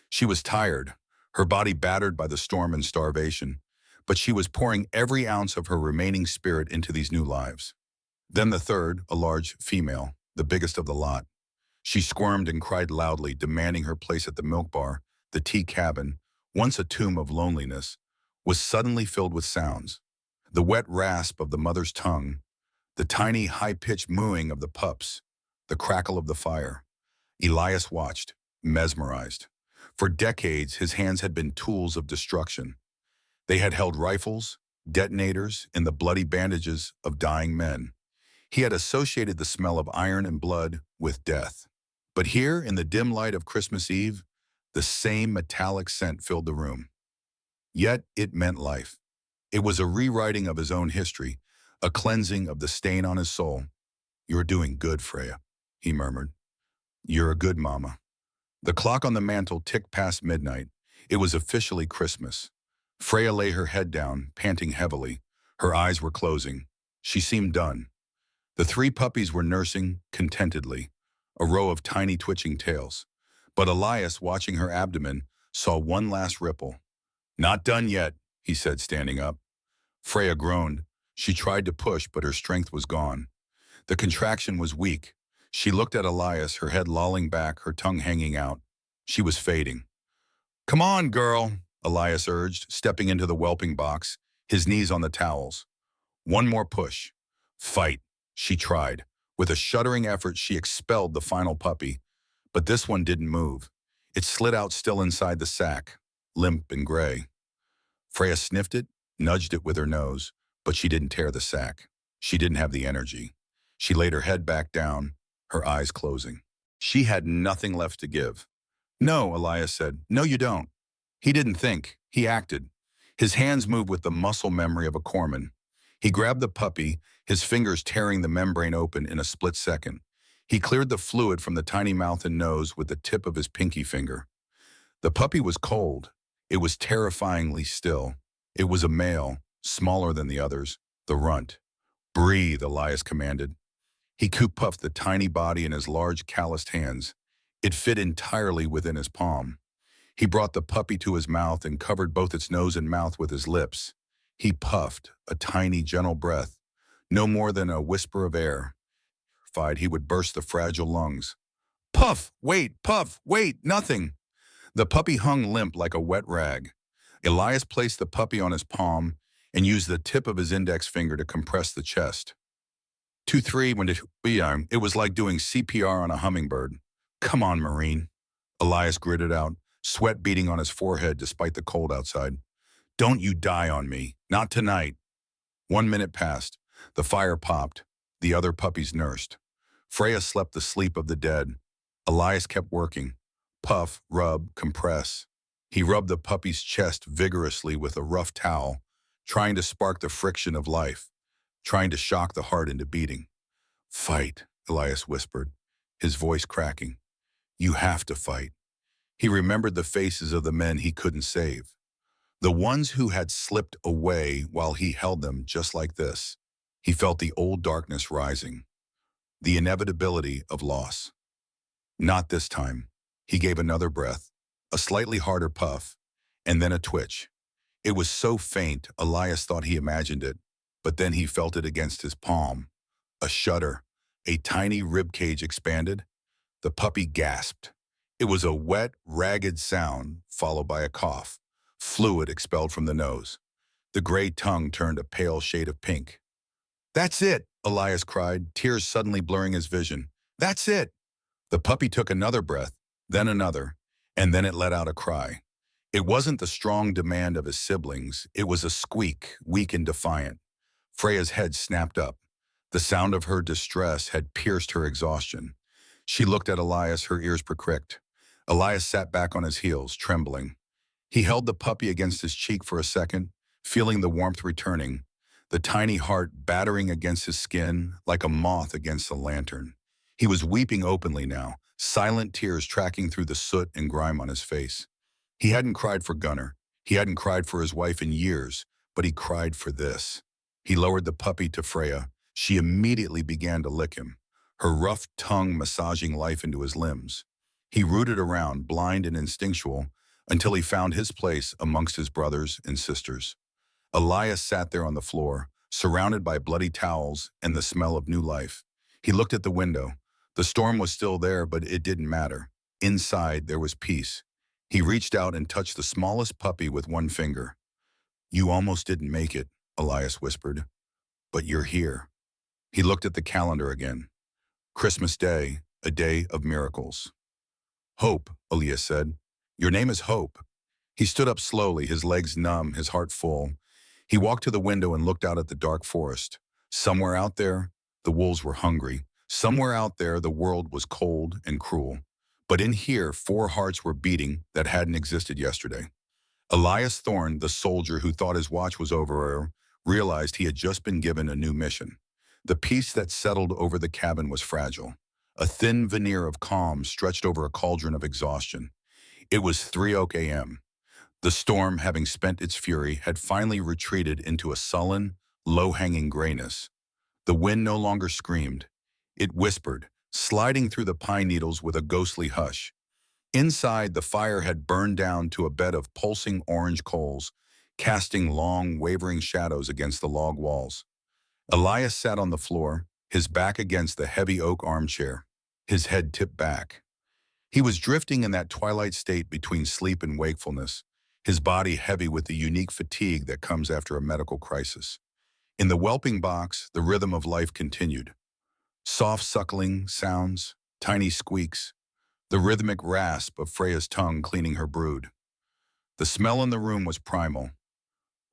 She was tired, her body battered by the storm and starvation, but she was pouring every ounce of her remaining spirit into these new lives. Then the third, a large female, the biggest of the lot. She squirmed and cried loudly, demanding her place at the milk bar. The tea cabin, once a tomb of loneliness, was suddenly filled with sounds. The wet rasp of the mother's tongue, the tiny, high-pitched mooing of the pups, the crackle of the fire. Elias watched, mesmerized. For decades, his hands had been tools of destruction. They had held rifles, detonators, and the bloody bandages of dying men. He had associated the smell of iron and blood with death. But here, in the dim light of Christmas Eve, the same metallic scent filled the room. Yet it meant life. It was a rewriting of his own history, a cleansing of the stain on his soul. "You're doing good, Freya," he murmured. "You're a good mama." The clock on the mantel ticked past midnight. It was officially Christmas. Freya lay her head down, panting heavily. Her eyes were closing. She seemed done. The three puppies were nursing contentedly, a row of tiny twitching tails. But Elias, watching her abdomen, saw one last ripple. "Not done yet," he said, standing up. Freya groaned. She tried to push, but her strength was gone. The contraction was weak. She looked at Elias, her head lolling back, her tongue hanging out. She was fading. "Come on, girl," Elias urged, stepping into the whelping box, his knees on the towels. One more push. "Fight," she tried. With a shuddering effort, she expelled the final puppy. But this one didn't move. It slid out still inside the sack, limp and gray. Freya sniffed it, nudged it with her nose, but she didn't tear the sack. She didn't have the energy. She laid her head back down, her eyes closing. She had nothing left to give. "No," Elias said. "No, you don't." He didn't think. He acted. His hands moved with the muscle memory of a corpsman. He grabbed the puppy, his fingers tearing the membrane open in a split second. He cleared the fluid from the tiny mouth and nose with the tip of his pinky finger. The puppy was cold. It was terrifyingly still. It was a male, smaller than the others, the runt. "Breathe," Elias commanded. He puffed the tiny body in his large, calloused hands. It fit entirely within his palm. He brought the puppy to his mouth and covered both its nose and mouth with his lips. He puffed, a tiny, gentle breath, no more than a whisper of air. Terrified he would burst the fragile lungs. "Puff! Wait, nothing!" The puppy hung limp like a wet rag. Elias placed the puppy on his palm and used the tip of his index finger to compress the chest. 2-3, it was like doing CPR on a hummingbird. "Come on, Marine." Elias gritted out, sweat beading on his forehead despite the cold outside. "Don't you die on me. Not tonight." 1 minute passed. The fire popped. The other puppies nursed. Freya slept the sleep of the dead. Elias kept working. Puff, rub, compress. He rubbed the puppy's chest vigorously with a rough towel, trying to spark the friction of life, trying to shock the heart into beating. "Fight," Elias whispered, his voice cracking. "You have to fight." He remembered the faces of the men he couldn't save. The ones who had slipped away while he held them just like this. He felt the old darkness rising. The inevitability of loss. Not this time. He gave another breath, a slightly harder puff, and then a twitch. It was so faint, Elias thought he imagined it, but then he felt it against his palm. A shudder, a tiny rib cage expanded. The puppy gasped. It was a wet, ragged sound, followed by a cough. Fluid expelled from the nose. The gray tongue turned a pale shade of pink. "That's it," Elias cried, tears suddenly blurring his vision. "That's it." The puppy took another breath, then another, and then it let out a cry. It wasn't the strong demand of his siblings. It was a squeak, weak and defiant. Freya's head snapped up. The sound of her distress had pierced her exhaustion. She looked at Elias, her ears pricked. Elias sat back on his heels, trembling. He held the puppy against his cheek for a second, feeling the warmth returning, the tiny heart battering against his skin like a moth against a lantern. He was weeping openly now, silent tears tracking through the soot and grime on his face. He hadn't cried for Gunnar. He hadn't cried for his wife in years, but he cried for this. He lowered the puppy to Freya. She immediately began to lick him, her rough tongue massaging life into his limbs. He rooted around, blind and instinctual, until he found his place amongst his brothers and sisters. Elias sat there on the floor, surrounded by bloody towels and the smell of new life. He looked at the window. The storm was still there, but it didn't matter. Inside, there was peace. He reached out and touched the smallest puppy with one finger. "You almost didn't make it," Elias whispered, "but you're here." He looked at the calendar again. Christmas Day, a day of miracles. "Hope," Elias said. "Your name is Hope." He stood up slowly, his legs numb, his heart full. He walked to the window and looked out at the dark forest. Somewhere out there, the wolves were hungry. Somewhere out there, the world was cold and cruel. But in here, 4 hearts were beating that hadn't existed yesterday. Elias Thorne, the soldier who thought his watch was over, realized he had just been given a new mission. The peace that settled over the cabin was fragile. A thin veneer of calm stretched over a cauldron of exhaustion. It was 3 a.m. The storm, having spent its fury, had finally retreated into a sullen, low-hanging grayness. The wind no longer screamed. It whispered, sliding through the pine needles with a ghostly hush. Inside, the fire had burned down to a bed of pulsing orange coals, casting long, wavering shadows against the log walls. Elias sat on the floor, his back against the heavy oak armchair, his head tipped back. He was drifting in that twilight state between sleep and wakefulness, his body heavy with the unique fatigue that comes after a medical crisis. In the whelping box, the rhythm of life continued. Soft suckling sounds, tiny squeaks, the rhythmic rasp of Freya's tongue cleaning her brood. The smell in the room was primal.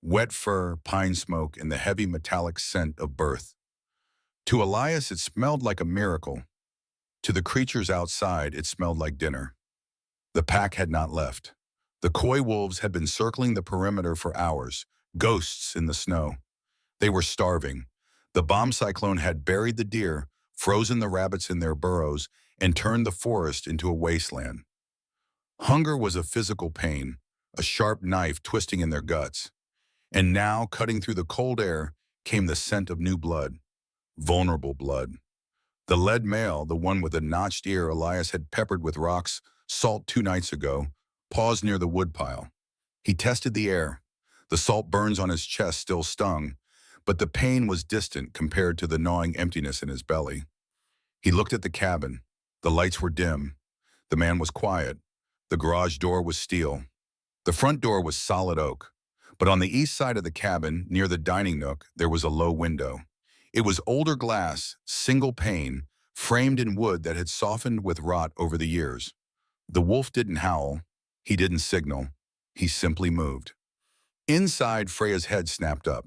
Wet fur, pine smoke, and the heavy metallic scent of birth. To Elias, it smelled like a miracle. To the creatures outside, it smelled like dinner. The pack had not left. The coy wolves had been circling the perimeter for hours, ghosts in the snow. They were starving. The bomb cyclone had buried the deer, frozen the rabbits in their burrows, and turned the forest into a wasteland. Hunger was a physical pain, a sharp knife twisting in their guts. And now, cutting through the cold air, came the scent of new blood, vulnerable blood. The lead male, the one with the notched ear Elias had peppered with rocks, salt 2 nights ago, paused near the woodpile. He tested the air. The salt burns on his chest still stung, but the pain was distant compared to the gnawing emptiness in his belly. He looked at the cabin. The lights were dim. The man was quiet. The garage door was steel. The front door was solid oak. But on the east side of the cabin, near the dining nook, there was a low window. It was older glass, single pane, framed in wood that had softened with rot over the years. The wolf didn't howl. He didn't signal. He simply moved. Inside, Freya's head snapped up.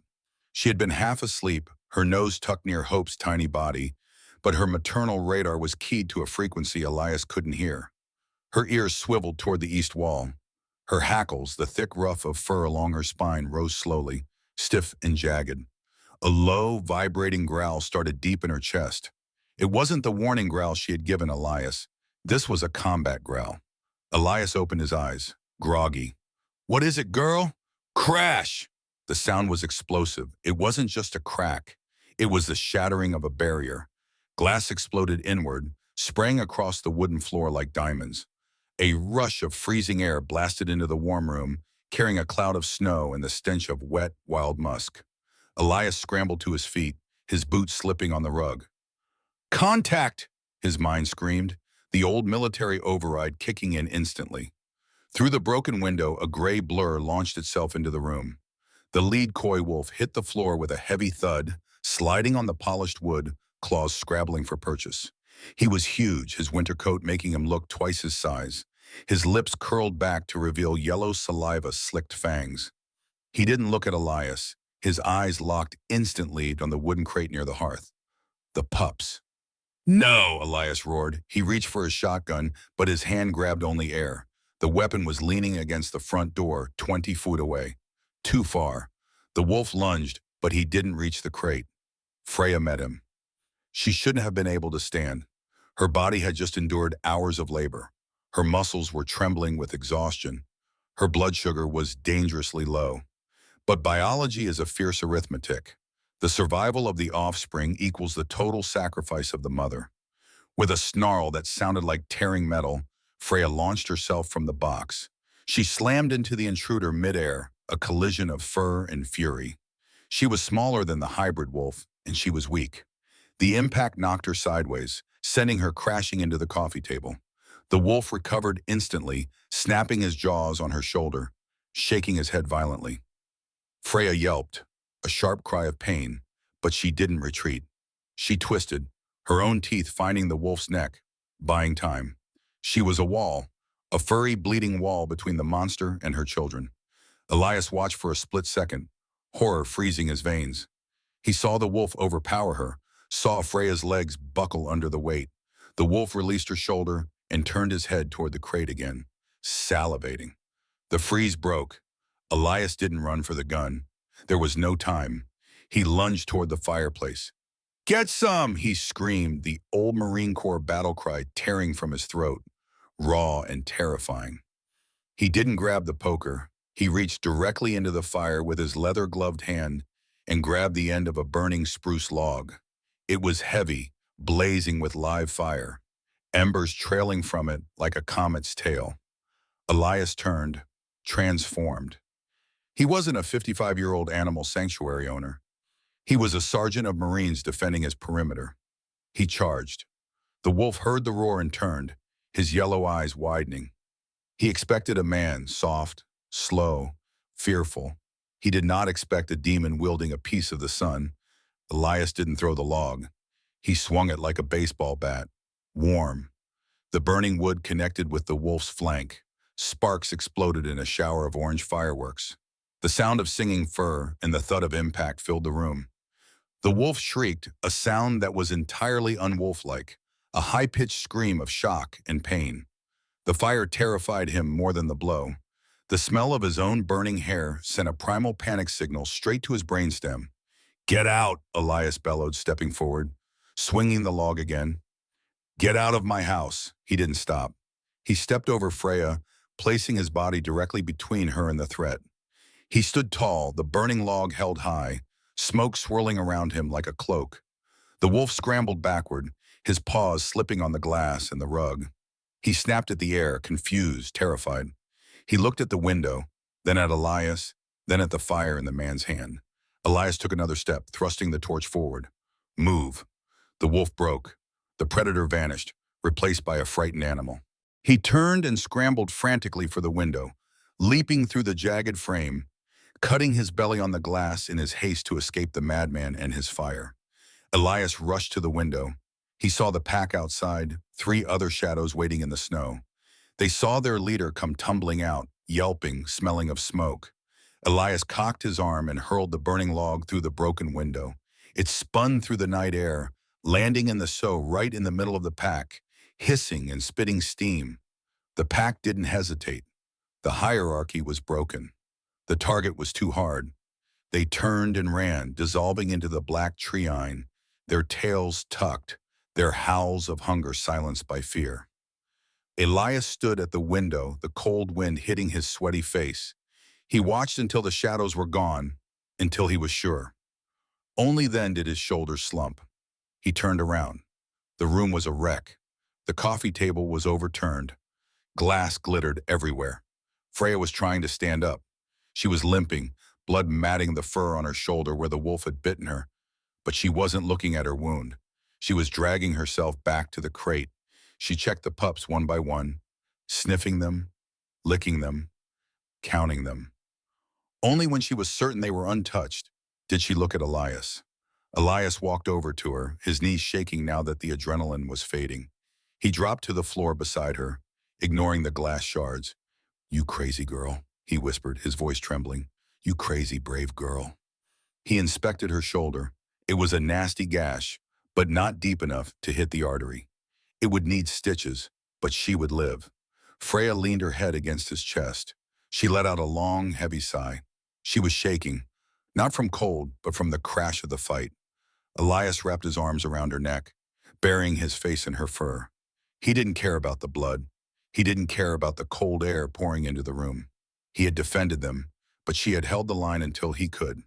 She had been half asleep, her nose tucked near Hope's tiny body, but her maternal radar was keyed to a frequency Elias couldn't hear. Her ears swiveled toward the east wall. Her hackles, the thick ruff of fur along her spine, rose slowly, stiff and jagged. A low, vibrating growl started deep in her chest. It wasn't the warning growl she had given Elias. This was a combat growl. Elias opened his eyes, groggy. "What is it, girl?" Crash! The sound was explosive. It wasn't just a crack. It was the shattering of a barrier. Glass exploded inward, spraying across the wooden floor like diamonds. A rush of freezing air blasted into the warm room, carrying a cloud of snow and the stench of wet, wild musk. Elias scrambled to his feet, his boots slipping on the rug. "Contact!" his mind screamed, the old military override kicking in instantly. Through the broken window, a gray blur launched itself into the room. The lead coy wolf hit the floor with a heavy thud, sliding on the polished wood, claws scrabbling for purchase. He was huge, his winter coat making him look twice his size. His lips curled back to reveal yellow saliva-slicked fangs. He didn't look at Elias. His eyes locked instantly on the wooden crate near the hearth. The pups. "No!" Elias roared. He reached for his shotgun, but his hand grabbed only air. The weapon was leaning against the front door, 20 feet away. Too far. The wolf lunged, but he didn't reach the crate. Freya met him. She shouldn't have been able to stand. Her body had just endured hours of labor. Her muscles were trembling with exhaustion. Her blood sugar was dangerously low. But biology is a fierce arithmetic. The survival of the offspring equals the total sacrifice of the mother. With a snarl that sounded like tearing metal, Freya launched herself from the box. She slammed into the intruder midair, a collision of fur and fury. She was smaller than the hybrid wolf, and she was weak. The impact knocked her sideways, sending her crashing into the coffee table. The wolf recovered instantly, snapping his jaws on her shoulder, shaking his head violently. Freya yelped, a sharp cry of pain, but she didn't retreat. She twisted, her own teeth finding the wolf's neck, buying time. She was a wall, a furry, bleeding wall between the monster and her children. Elias watched for a split second, horror freezing his veins. He saw the wolf overpower her, saw Freya's legs buckle under the weight. The wolf released her shoulder and turned his head toward the crate again, salivating. The freeze broke. Elias didn't run for the gun. There was no time. He lunged toward the fireplace. "Get some!" he screamed, the old Marine Corps battle cry tearing from his throat, raw and terrifying. He didn't grab the poker. He reached directly into the fire with his leather-gloved hand and grabbed the end of a burning spruce log. It was heavy, blazing with live fire, embers trailing from it like a comet's tail. Elias turned, transformed. He wasn't a 55-year-old animal sanctuary owner. He was a sergeant of Marines defending his perimeter. He charged. The wolf heard the roar and turned, his yellow eyes widening. He expected a man, soft, slow, fearful. He did not expect a demon wielding a piece of the sun. Elias didn't throw the log. He swung it like a baseball bat, warm. The burning wood connected with the wolf's flank. Sparks exploded in a shower of orange fireworks. The sound of singing fur and the thud of impact filled the room. The wolf shrieked, a sound that was entirely unwolf-like, a high-pitched scream of shock and pain. The fire terrified him more than the blow. The smell of his own burning hair sent a primal panic signal straight to his brainstem. "Get out!" Elias bellowed, stepping forward, swinging the log again. "Get out of my house!" He didn't stop. He stepped over Freya, placing his body directly between her and the threat. He stood tall, the burning log held high, smoke swirling around him like a cloak. The wolf scrambled backward, his paws slipping on the glass and the rug. He snapped at the air, confused, terrified. He looked at the window, then at Elias, then at the fire in the man's hand. Elias took another step, thrusting the torch forward. "Move." The wolf broke. The predator vanished, replaced by a frightened animal. He turned and scrambled frantically for the window, leaping through the jagged frame, cutting his belly on the glass in his haste to escape the madman and his fire. Elias rushed to the window. He saw the pack outside, 3 other shadows waiting in the snow. They saw their leader come tumbling out, yelping, smelling of smoke. Elias cocked his arm and hurled the burning log through the broken window. It spun through the night air, landing in the snow right in the middle of the pack, hissing and spitting steam. The pack didn't hesitate. The hierarchy was broken. The target was too hard. They turned and ran, dissolving into the black treine, their tails tucked, their howls of hunger silenced by fear. Elias stood at the window, the cold wind hitting his sweaty face. He watched until the shadows were gone, until he was sure. Only then did his shoulders slump. He turned around. The room was a wreck. The coffee table was overturned. Glass glittered everywhere. Freya was trying to stand up. She was limping, blood matting the fur on her shoulder where the wolf had bitten her, but she wasn't looking at her wound. She was dragging herself back to the crate. She checked the pups one by one, sniffing them, licking them, counting them. Only when she was certain they were untouched did she look at Elias. Elias walked over to her, his knees shaking now that the adrenaline was fading. He dropped to the floor beside her, ignoring the glass shards. "You crazy girl," he whispered, his voice trembling. "You crazy, brave girl." He inspected her shoulder. It was a nasty gash, but not deep enough to hit the artery. It would need stitches, but she would live. Freya leaned her head against his chest. She let out a long, heavy sigh. She was shaking, not from cold, but from the crash of the fight. Elias wrapped his arms around her neck, burying his face in her fur. He didn't care about the blood. He didn't care about the cold air pouring into the room. He had defended them, but she had held the line until he could.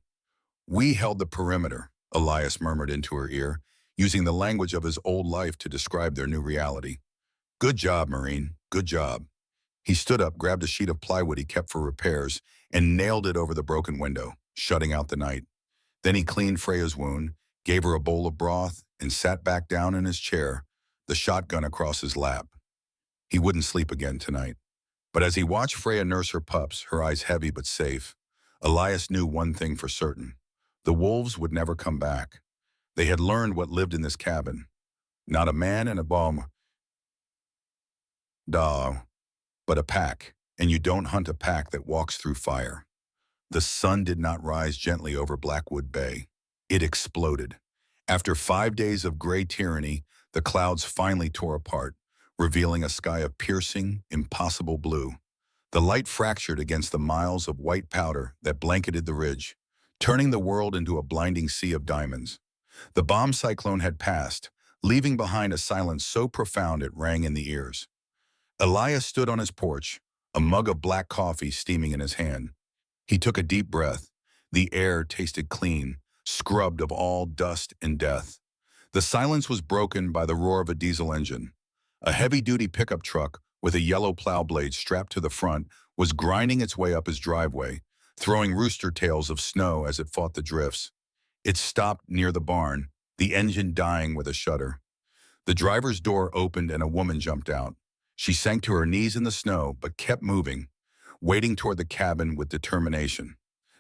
We held the perimeter, Elias murmured into her ear, using the language of his old life to describe their new reality. Good job, Marine. Good job. He stood up, grabbed a sheet of plywood he kept for repairs, and nailed it over the broken window, shutting out the night. Then he cleaned Freya's wound, gave her a bowl of broth, and sat back down in his chair, the shotgun across his lap. He wouldn't sleep again tonight. But as he watched Freya nurse her pups, her eyes heavy but safe, Elias knew one thing for certain. The wolves would never come back. They had learned what lived in this cabin. Not a man and a bomb, dog, but a pack, and you don't hunt a pack that walks through fire. The sun did not rise gently over Blackwood Bay. It exploded. After 5 days of gray tyranny, the clouds finally tore apart, revealing a sky of piercing, impossible blue. The light fractured against the miles of white powder that blanketed the ridge, turning the world into a blinding sea of diamonds. The bomb cyclone had passed, leaving behind a silence so profound it rang in the ears. Elias stood on his porch, a mug of black coffee steaming in his hand. He took a deep breath. The air tasted clean, scrubbed of all dust and death. The silence was broken by the roar of a diesel engine. A heavy-duty pickup truck with a yellow plow blade strapped to the front was grinding its way up his driveway, throwing rooster tails of snow as it fought the drifts. It stopped near the barn, the engine dying with a shudder. The driver's door opened and a woman jumped out. She sank to her knees in the snow, but kept moving, wading toward the cabin with determination.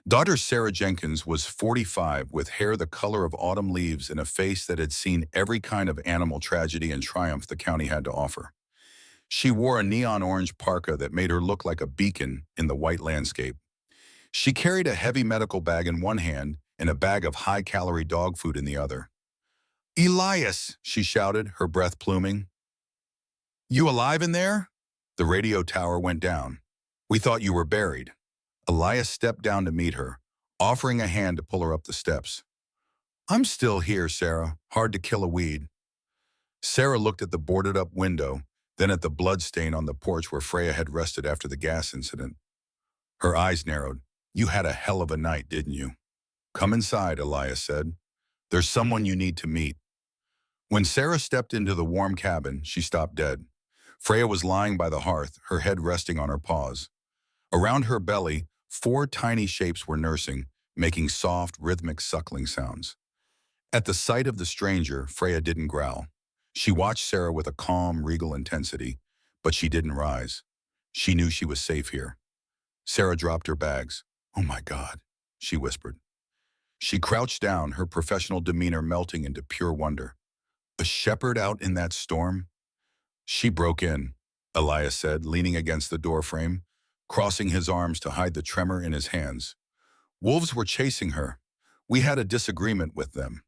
Daughter Sarah Jenkins was 45, with hair the color of autumn leaves and a face that had seen every kind of animal tragedy and triumph the county had to offer. She wore a neon orange parka that made her look like a beacon in the white landscape. She carried a heavy medical bag in one hand and a bag of high-calorie dog food in the other. "Elias," she shouted, her breath pluming. "You alive in there?" The radio tower went down. "We thought you were buried." Elias stepped down to meet her, offering a hand to pull her up the steps. "I'm still here, Sarah. Hard to kill a weed." Sarah looked at the boarded-up window, then at the blood stain on the porch where Freya had rested after the gas incident. Her eyes narrowed. "You had a hell of a night, didn't you?" "Come inside," Elias said. "There's someone you need to meet." When Sarah stepped into the warm cabin, she stopped dead. Freya was lying by the hearth, her head resting on her paws. Around her belly, 4 tiny shapes were nursing, making soft, rhythmic suckling sounds. At the sight of the stranger, Freya didn't growl. She watched Sarah with a calm, regal intensity, but she didn't rise. She knew she was safe here. Sarah dropped her bags. "Oh my God," she whispered. She crouched down, her professional demeanor melting into pure wonder. "A shepherd out in that storm?" "She broke in," Elias said, leaning against the doorframe, crossing his arms to hide the tremor in his hands. "Wolves were chasing her. We had a disagreement with them."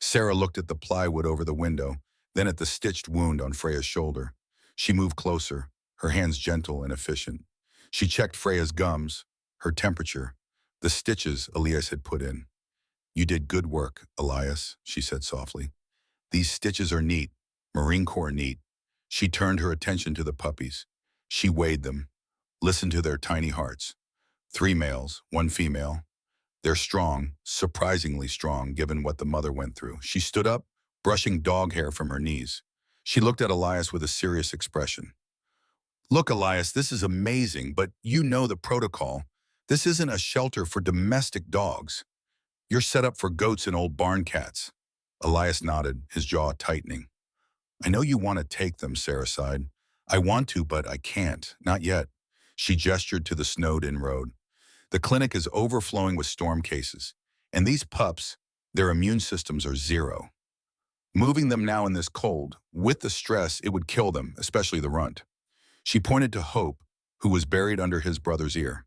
Sarah looked at the plywood over the window, then at the stitched wound on Freya's shoulder. She moved closer, her hands gentle and efficient. She checked Freya's gums, her temperature, the stitches Elias had put in. "You did good work, Elias," she said softly. "These stitches are neat, Marine Corps neat." She turned her attention to the puppies. She weighed them, listened to their tiny hearts. 3 males, 1 female. They're strong, surprisingly strong, given what the mother went through. She stood up, brushing dog hair from her knees. She looked at Elias with a serious expression. "Look, Elias, this is amazing, but you know the protocol. This isn't a shelter for domestic dogs. You're set up for goats and old barn cats." Elias nodded, his jaw tightening. "I know you want to take them," Sarah sighed. "I want to, but I can't. Not yet." She gestured to the snowed-in road. "The clinic is overflowing with storm cases. And these pups, their immune systems are 0. Moving them now in this cold, with the stress, it would kill them, especially the runt." She pointed to Hope, who was buried under his brother's ear.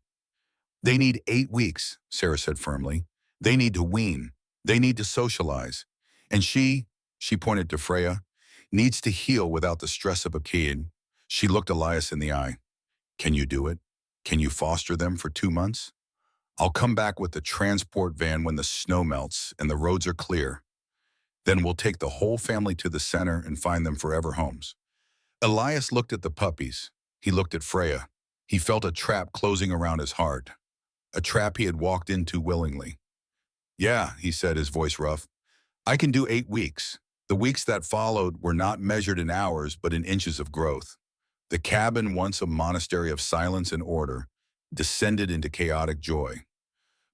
"They need 8 weeks," Sarah said firmly. "They need to wean. They need to socialize. And she pointed to Freya, needs to heal without the stress of a kid." She looked Elias in the eye. "Can you do it? Can you foster them for 2 months? I'll come back with the transport van when the snow melts and the roads are clear. Then we'll take the whole family to the center and find them forever homes." Elias looked at the puppies. He looked at Freya. He felt a trap closing around his heart. a trap he had walked into willingly. Yeah, he said, his voice rough. I can do 8 weeks. The weeks that followed were not measured in hours, but in inches of growth. The cabin, once a monastery of silence and order, descended into chaotic joy.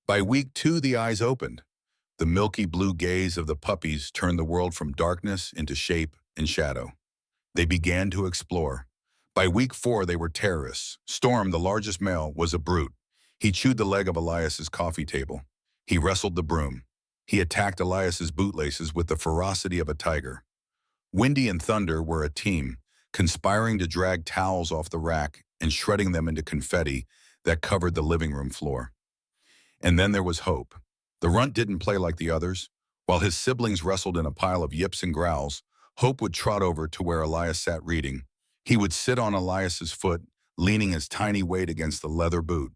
By week 2, the eyes opened. The milky blue gaze of the puppies turned the world from darkness into shape and shadow. They began to explore. By week 4, they were terrorists. Storm, the largest male, was a brute. He chewed the leg of Elias's coffee table. He wrestled the broom. He attacked Elias's bootlaces with the ferocity of a tiger. Windy and Thunder were a team, conspiring to drag towels off the rack and shredding them into confetti that covered the living room floor. And then there was Hope. The runt didn't play like the others. While his siblings wrestled in a pile of yips and growls, Hope would trot over to where Elias sat reading. He would sit on Elias's foot, leaning his tiny weight against the leather boot.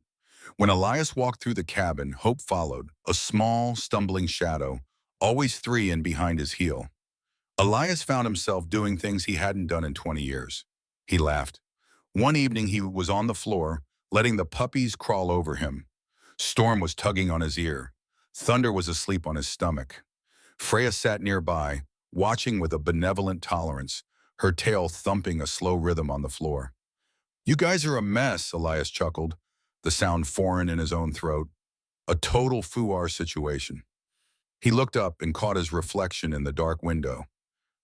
When Elias walked through the cabin, Hope followed, a small, stumbling shadow, always 3 in behind his heel. Elias found himself doing things he hadn't done in 20 years. He laughed. One evening he was on the floor, letting the puppies crawl over him. Storm was tugging on his ear. Thunder was asleep on his stomach. Freya sat nearby, watching with a benevolent tolerance, her tail thumping a slow rhythm on the floor. You guys are a mess, Elias chuckled, the sound foreign in his own throat. A total fooar situation. He looked up and caught his reflection in the dark window.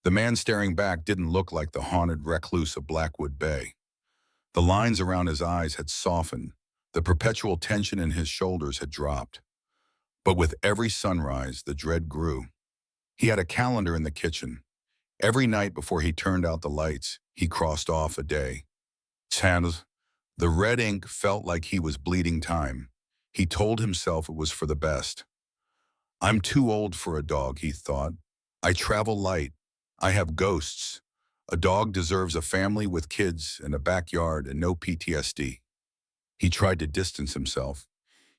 The man staring back didn't look like the haunted recluse of Blackwood Bay. The lines around his eyes had softened. The perpetual tension in his shoulders had dropped. But with every sunrise, the dread grew. He had a calendar in the kitchen. Every night before he turned out the lights, he crossed off a day. And the red ink felt like he was bleeding time. He told himself it was for the best. I'm too old for a dog, he thought. I travel light. I have ghosts. A dog deserves a family with kids and a backyard and no PTSD. He tried to distance himself.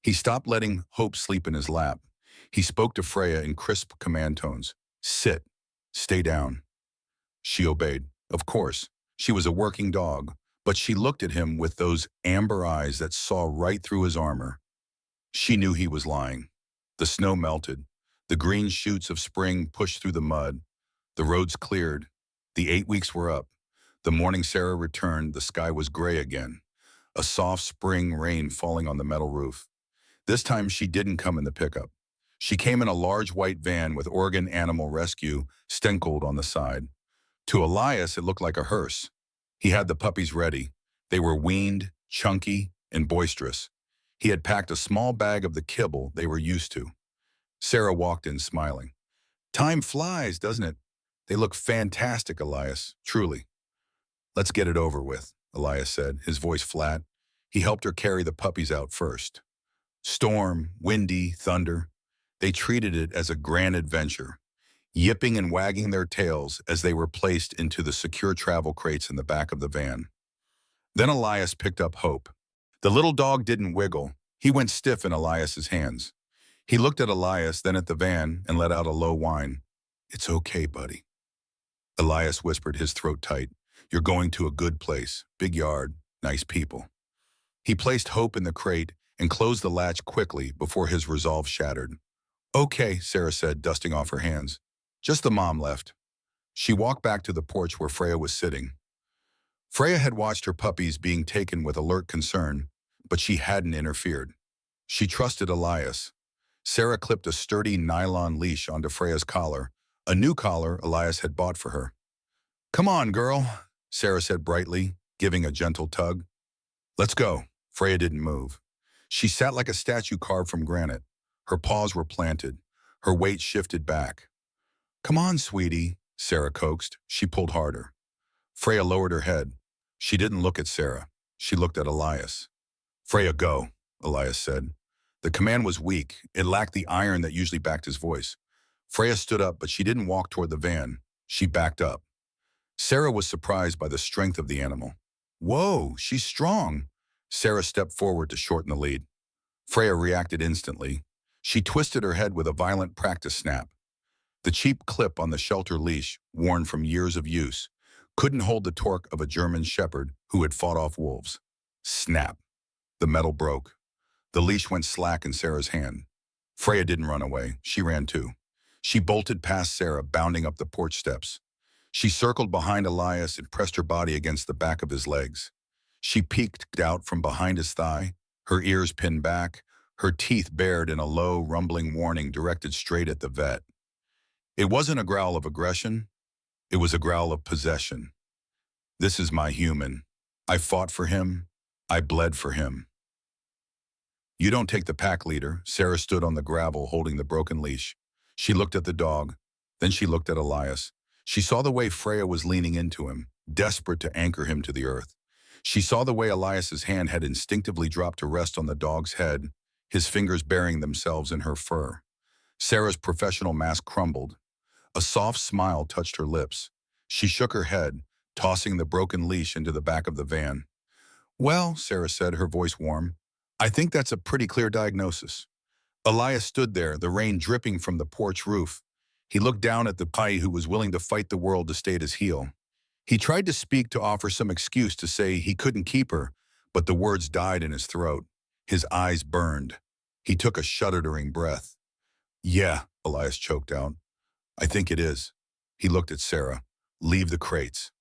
He stopped letting Hope sleep in his lap. He spoke to Freya in crisp command tones. Sit. Stay down. She obeyed. Of course, she was a working dog, but she looked at him with those amber eyes that saw right through his armor. She knew he was lying. The snow melted. The green shoots of spring pushed through the mud. The roads cleared. The 8 weeks were up. The morning Sarah returned, the sky was gray again. A soft spring rain falling on the metal roof. This time she didn't come in the pickup. She came in a large white van with Oregon Animal Rescue stenciled on the side. To Elias, it looked like a hearse. He had the puppies ready. They were weaned, chunky, and boisterous. He had packed a small bag of the kibble they were used to. Sarah walked in smiling. Time flies, doesn't it? They look fantastic, Elias, truly. Let's get it over with, Elias said, his voice flat. He helped her carry the puppies out first. Storm, Windy, Thunder. They treated it as a grand adventure, yipping and wagging their tails as they were placed into the secure travel crates in the back of the van. Then Elias picked up Hope. The little dog didn't wiggle. He went stiff in Elias's hands. He looked at Elias, then at the van, and let out a low whine. It's okay, buddy. Elias whispered, his throat tight. You're going to a good place, big yard, nice people. He placed Hope in the crate and closed the latch quickly before his resolve shattered. Okay, Sarah said, dusting off her hands. Just the mom left. She walked back to the porch where Freya was sitting. Freya had watched her puppies being taken with alert concern, but she hadn't interfered. She trusted Elias. Sarah clipped a sturdy nylon leash onto Freya's collar, a new collar Elias had bought for her. Come on, girl, Sarah said brightly, giving a gentle tug. Let's go. Freya didn't move. She sat like a statue carved from granite. Her paws were planted. Her weight shifted back. Come on, sweetie, Sarah coaxed. She pulled harder. Freya lowered her head. She didn't look at Sarah. She looked at Elias. Freya, go, Elias said. The command was weak. It lacked the iron that usually backed his voice. Freya stood up, but she didn't walk toward the van. She backed up. Sarah was surprised by the strength of the animal. Whoa, she's strong. Sarah stepped forward to shorten the lead. Freya reacted instantly. She twisted her head with a violent practice snap. The cheap clip on the shelter leash, worn from years of use, couldn't hold the torque of a German shepherd who had fought off wolves. Snap. The metal broke. The leash went slack in Sarah's hand. Freya didn't run away. She ran too. She bolted past Sarah, bounding up the porch steps. She circled behind Elias and pressed her body against the back of his legs. She peeked out from behind his thigh, her ears pinned back, her teeth bared in a low, rumbling warning directed straight at the vet. It wasn't a growl of aggression. It was a growl of possession. This is my human. I fought for him. I bled for him. You don't take the pack leader. Sarah stood on the gravel holding the broken leash. She looked at the dog. Then she looked at Elias. She saw the way Freya was leaning into him, desperate to anchor him to the earth. She saw the way Elias's hand had instinctively dropped to rest on the dog's head, his fingers burying themselves in her fur. Sarah's professional mask crumbled. A soft smile touched her lips. She shook her head, tossing the broken leash into the back of the van. Well, Sarah said, her voice warm, I think that's a pretty clear diagnosis. Elias stood there, the rain dripping from the porch roof. He looked down at the puppy who was willing to fight the world to stay at his heel. He tried to speak, to offer some excuse to say he couldn't keep her, but the words died in his throat. His eyes burned. He took a shuddering breath. Yeah, Elias choked out. I think it is. He looked at Sarah. Leave the crates.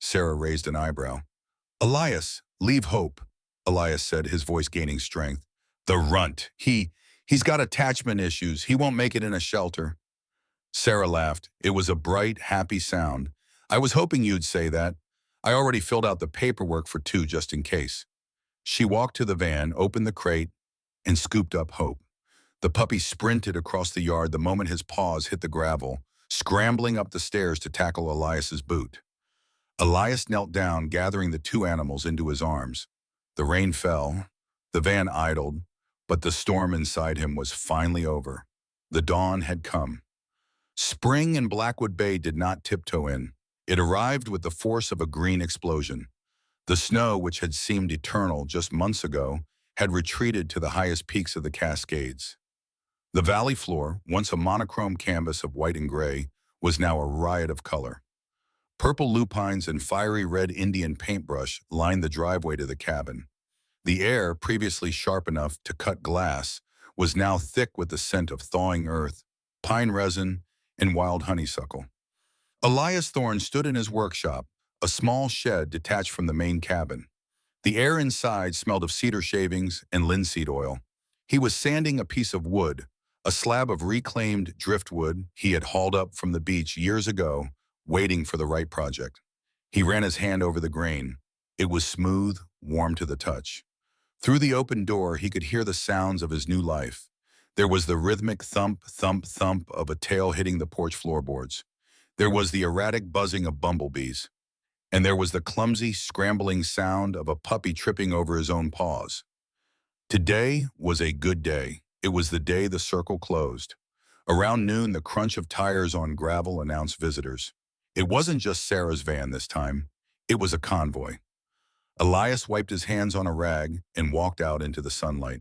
Sarah raised an eyebrow. Elias, leave Hope, Elias said, his voice gaining strength. The runt. He's got attachment issues. He won't make it in a shelter. Sarah laughed. It was a bright, happy sound. I was hoping you'd say that. I already filled out the paperwork for 2 just in case. She walked to the van, opened the crate, and scooped up Hope. The puppy sprinted across the yard the moment his paws hit the gravel, scrambling up the stairs to tackle Elias's boot. Elias knelt down, gathering the 2 animals into his arms. The rain fell. The van idled, but the storm inside him was finally over. The dawn had come. Spring in Blackwood Bay did not tiptoe in. It arrived with the force of a green explosion. The snow, which had seemed eternal just months ago, had retreated to the highest peaks of the Cascades. The valley floor, once a monochrome canvas of white and gray, was now a riot of color. Purple lupines and fiery red Indian paintbrush lined the driveway to the cabin. The air, previously sharp enough to cut glass, was now thick with the scent of thawing earth, pine resin, and wild honeysuckle. Elias Thorne stood in his workshop, a small shed detached from the main cabin. The air inside smelled of cedar shavings and linseed oil. He was sanding a piece of wood, a slab of reclaimed driftwood he had hauled up from the beach years ago, waiting for the right project. He ran his hand over the grain. It was smooth, warm to the touch. Through the open door, he could hear the sounds of his new life. There was the rhythmic thump, thump, thump of a tail hitting the porch floorboards. There was the erratic buzzing of bumblebees. And there was the clumsy, scrambling sound of a puppy tripping over his own paws. Today was a good day. It was the day the circle closed. Around noon, the crunch of tires on gravel announced visitors. It wasn't just Sarah's van this time. It was a convoy. Elias wiped his hands on a rag and walked out into the sunlight.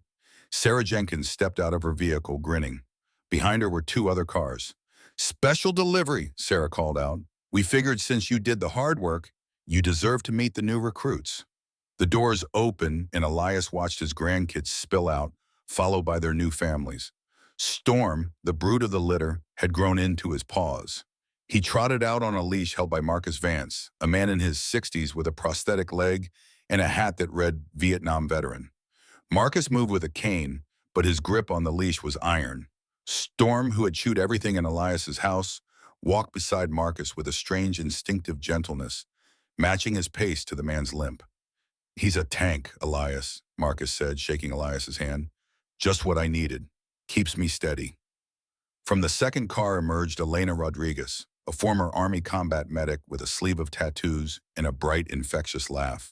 Sarah Jenkins stepped out of her vehicle, grinning. Behind her were 2 other cars. Special delivery, Sarah called out. We figured since you did the hard work, you deserve to meet the new recruits. The doors opened and Elias watched his grandkids spill out, followed by their new families. Storm, the brute of the litter, had grown into his paws. He trotted out on a leash held by Marcus Vance, a man in his 60s with a prosthetic leg and a hat that read Vietnam veteran. Marcus moved with a cane, but his grip on the leash was iron. Storm, who had chewed everything in Elias's house, walked beside Marcus with a strange instinctive gentleness, matching his pace to the man's limp. He's a tank, Elias, Marcus said, shaking Elias's hand. Just what I needed. Keeps me steady. From the second car emerged Elena Rodriguez, a former Army combat medic with a sleeve of tattoos and a bright, infectious laugh.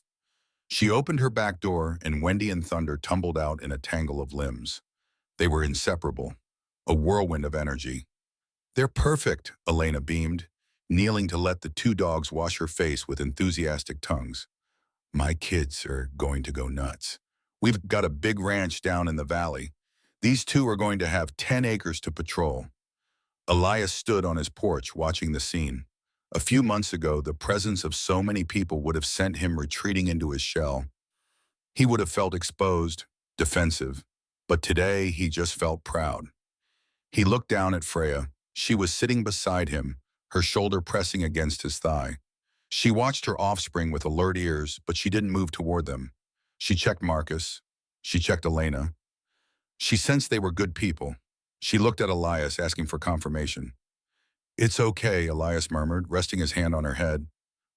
She opened her back door and Wendy and Thunder tumbled out in a tangle of limbs. They were inseparable, a whirlwind of energy. They're perfect, Elena beamed, kneeling to let the 2 dogs wash her face with enthusiastic tongues. My kids are going to go nuts. We've got a big ranch down in the valley. These 2 are going to have 10 acres to patrol. Elias stood on his porch watching the scene. A few months ago, the presence of so many people would have sent him retreating into his shell. He would have felt exposed, defensive. But today he just felt proud. He looked down at Freya. She was sitting beside him, her shoulder pressing against his thigh. She watched her offspring with alert ears, but she didn't move toward them. She checked Marcus. She checked Elena. She sensed they were good people. She looked at Elias, asking for confirmation. "It's okay," Elias murmured, resting his hand on her head.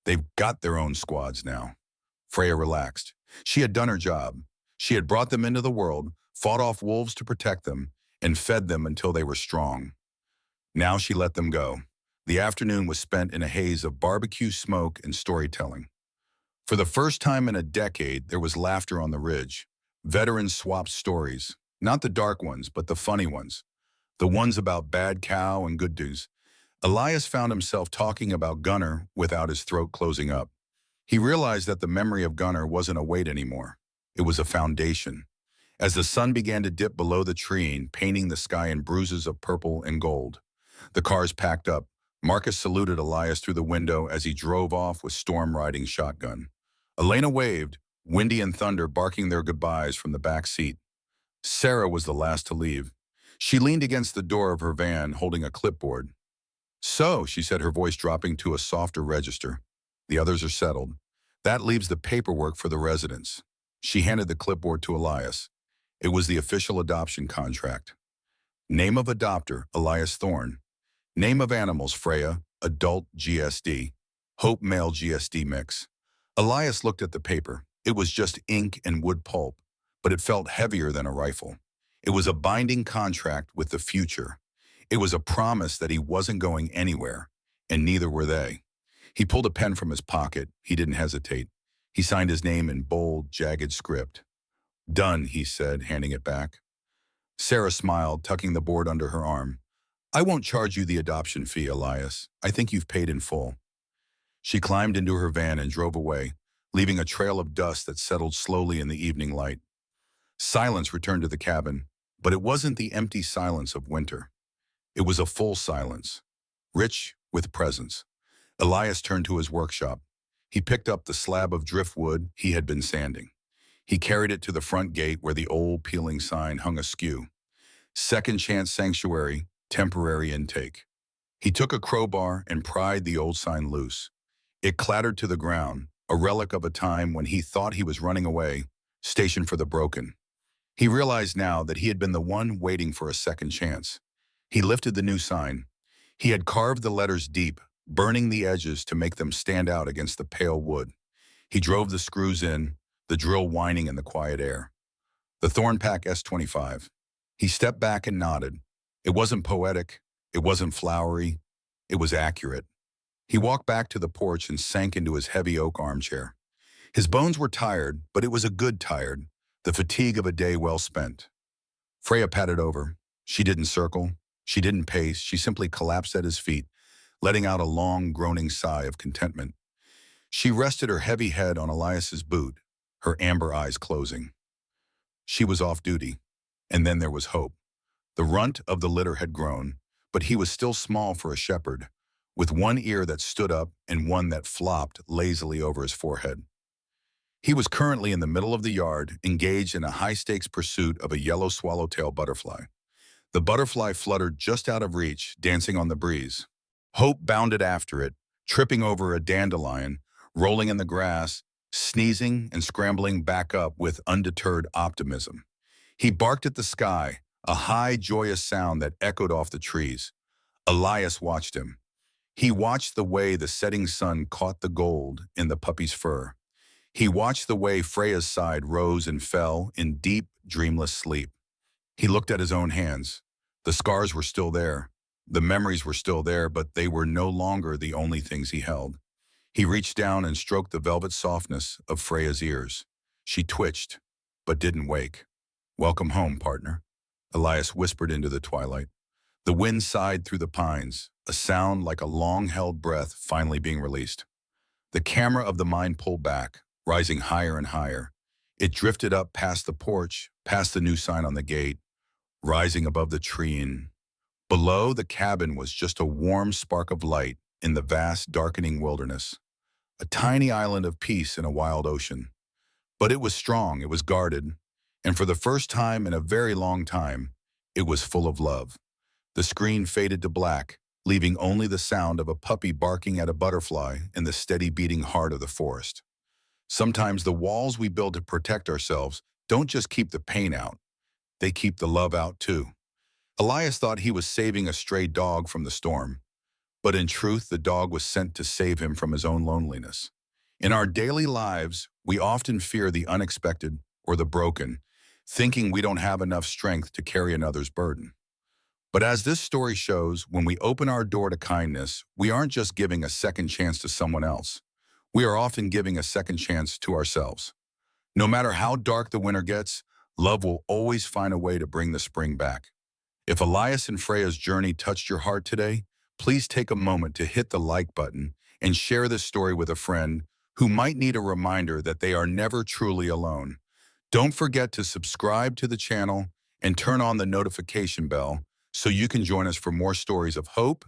"They've got their own squads now." Freya relaxed. She had done her job. She had brought them into the world, fought off wolves to protect them, and fed them until they were strong. Now she let them go. The afternoon was spent in a haze of barbecue smoke and storytelling. For the first time in a decade, there was laughter on the ridge. Veterans swapped stories, not the dark ones, but the funny ones, the ones about bad cow and good dudes. Elias found himself talking about Gunnar without his throat closing up. He realized that the memory of Gunnar wasn't a weight anymore. It was a foundation. As the sun began to dip below the tree, painting the sky in bruises of purple and gold, the cars packed up. Marcus saluted Elias through the window as he drove off with Storm riding shotgun. Elena waved, Windy and Thunder barking their goodbyes from the back seat. Sarah was the last to leave. She leaned against the door of her van, holding a clipboard. "So," she said, her voice dropping to a softer register, "the others are settled. That leaves the paperwork for the residents." She handed the clipboard to Elias. It was the official adoption contract. Name of adopter, Elias Thorne. Name of animals, Freya, adult GSD. Hope male GSD mix. Elias looked at the paper. It was just ink and wood pulp, but it felt heavier than a rifle. It was a binding contract with the future. It was a promise that he wasn't going anywhere, and neither were they. He pulled a pen from his pocket. He didn't hesitate. He signed his name in bold, jagged script. "Done," he said, handing it back. Sarah smiled, tucking the board under her arm. "I won't charge you the adoption fee, Elias. I think you've paid in full." She climbed into her van and drove away, leaving a trail of dust that settled slowly in the evening light. Silence returned to the cabin, but it wasn't the empty silence of winter. It was a full silence, rich with presence. Elias turned to his workshop. He picked up the slab of driftwood he had been sanding. He carried it to the front gate where the old peeling sign hung askew. "Second Chance Sanctuary, Temporary Intake." He took a crowbar and pried the old sign loose. It clattered to the ground, a relic of a time when he thought he was running away, stationed for the broken. He realized now that he had been the one waiting for a second chance. He lifted the new sign. He had carved the letters deep, burning the edges to make them stand out against the pale wood. He drove the screws in, the drill whining in the quiet air. The Thornpack S25. He stepped back and nodded. It wasn't poetic. It wasn't flowery. It was accurate. He walked back to the porch and sank into his heavy oak armchair. His bones were tired, but it was a good tired, the fatigue of a day well spent. Freya patted over. She didn't circle. She didn't pace. She simply collapsed at his feet, letting out a long, groaning sigh of contentment. She rested her heavy head on Elias's boot, her amber eyes closing. She was off duty. And then there was hope. The runt of the litter had grown, but he was still small for a shepherd, with one ear that stood up and one that flopped lazily over his forehead. He was currently in the middle of the yard, engaged in a high-stakes pursuit of a yellow swallowtail butterfly. The butterfly fluttered just out of reach, dancing on the breeze. Hope bounded after it, tripping over a dandelion, rolling in the grass, sneezing and scrambling back up with undeterred optimism. He barked at the sky, a high, joyous sound that echoed off the trees. Elias watched him. He watched the way the setting sun caught the gold in the puppy's fur. He watched the way Freya's side rose and fell in deep, dreamless sleep. He looked at his own hands. The scars were still there. The memories were still there, but they were no longer the only things he held. He reached down and stroked the velvet softness of Freya's ears. She twitched, but didn't wake. "Welcome home, partner," Elias whispered into the twilight. The wind sighed through the pines, a sound like a long-held breath finally being released. The camera of the mind pulled back, rising higher and higher. It drifted up past the porch, past the new sign on the gate, rising above the tree, and below the cabin was just a warm spark of light in the vast, darkening wilderness. A tiny island of peace in a wild ocean. But it was strong, it was guarded, And for the first time in a very long time, it was full of love. The screen faded to black, leaving only the sound of a puppy barking at a butterfly and the steady beating heart of the forest. Sometimes the walls we build to protect ourselves don't just keep the pain out, they keep the love out too. Elias thought he was saving a stray dog from the storm, but in truth, the dog was sent to save him from his own loneliness. In our daily lives, we often fear the unexpected or the broken, thinking we don't have enough strength to carry another's burden. But as this story shows, when we open our door to kindness, we aren't just giving a second chance to someone else. We are often giving a second chance to ourselves. No matter how dark the winter gets, love will always find a way to bring the spring back. If Elias and Freya's journey touched your heart today, please take a moment to hit the like button and share this story with a friend who might need a reminder that they are never truly alone. Don't forget to subscribe to the channel and turn on the notification bell so you can join us for more stories of hope,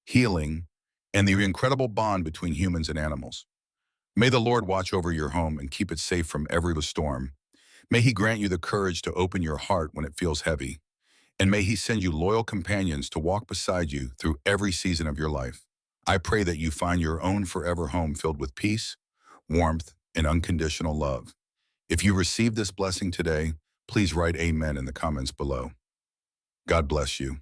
healing, and the incredible bond between humans and animals. May the Lord watch over your home and keep it safe from every storm. May He grant you the courage to open your heart when it feels heavy. And may He send you loyal companions to walk beside you through every season of your life. I pray that you find your own forever home filled with peace, warmth, and unconditional love. If you received this blessing today, please write amen in the comments below. God bless you.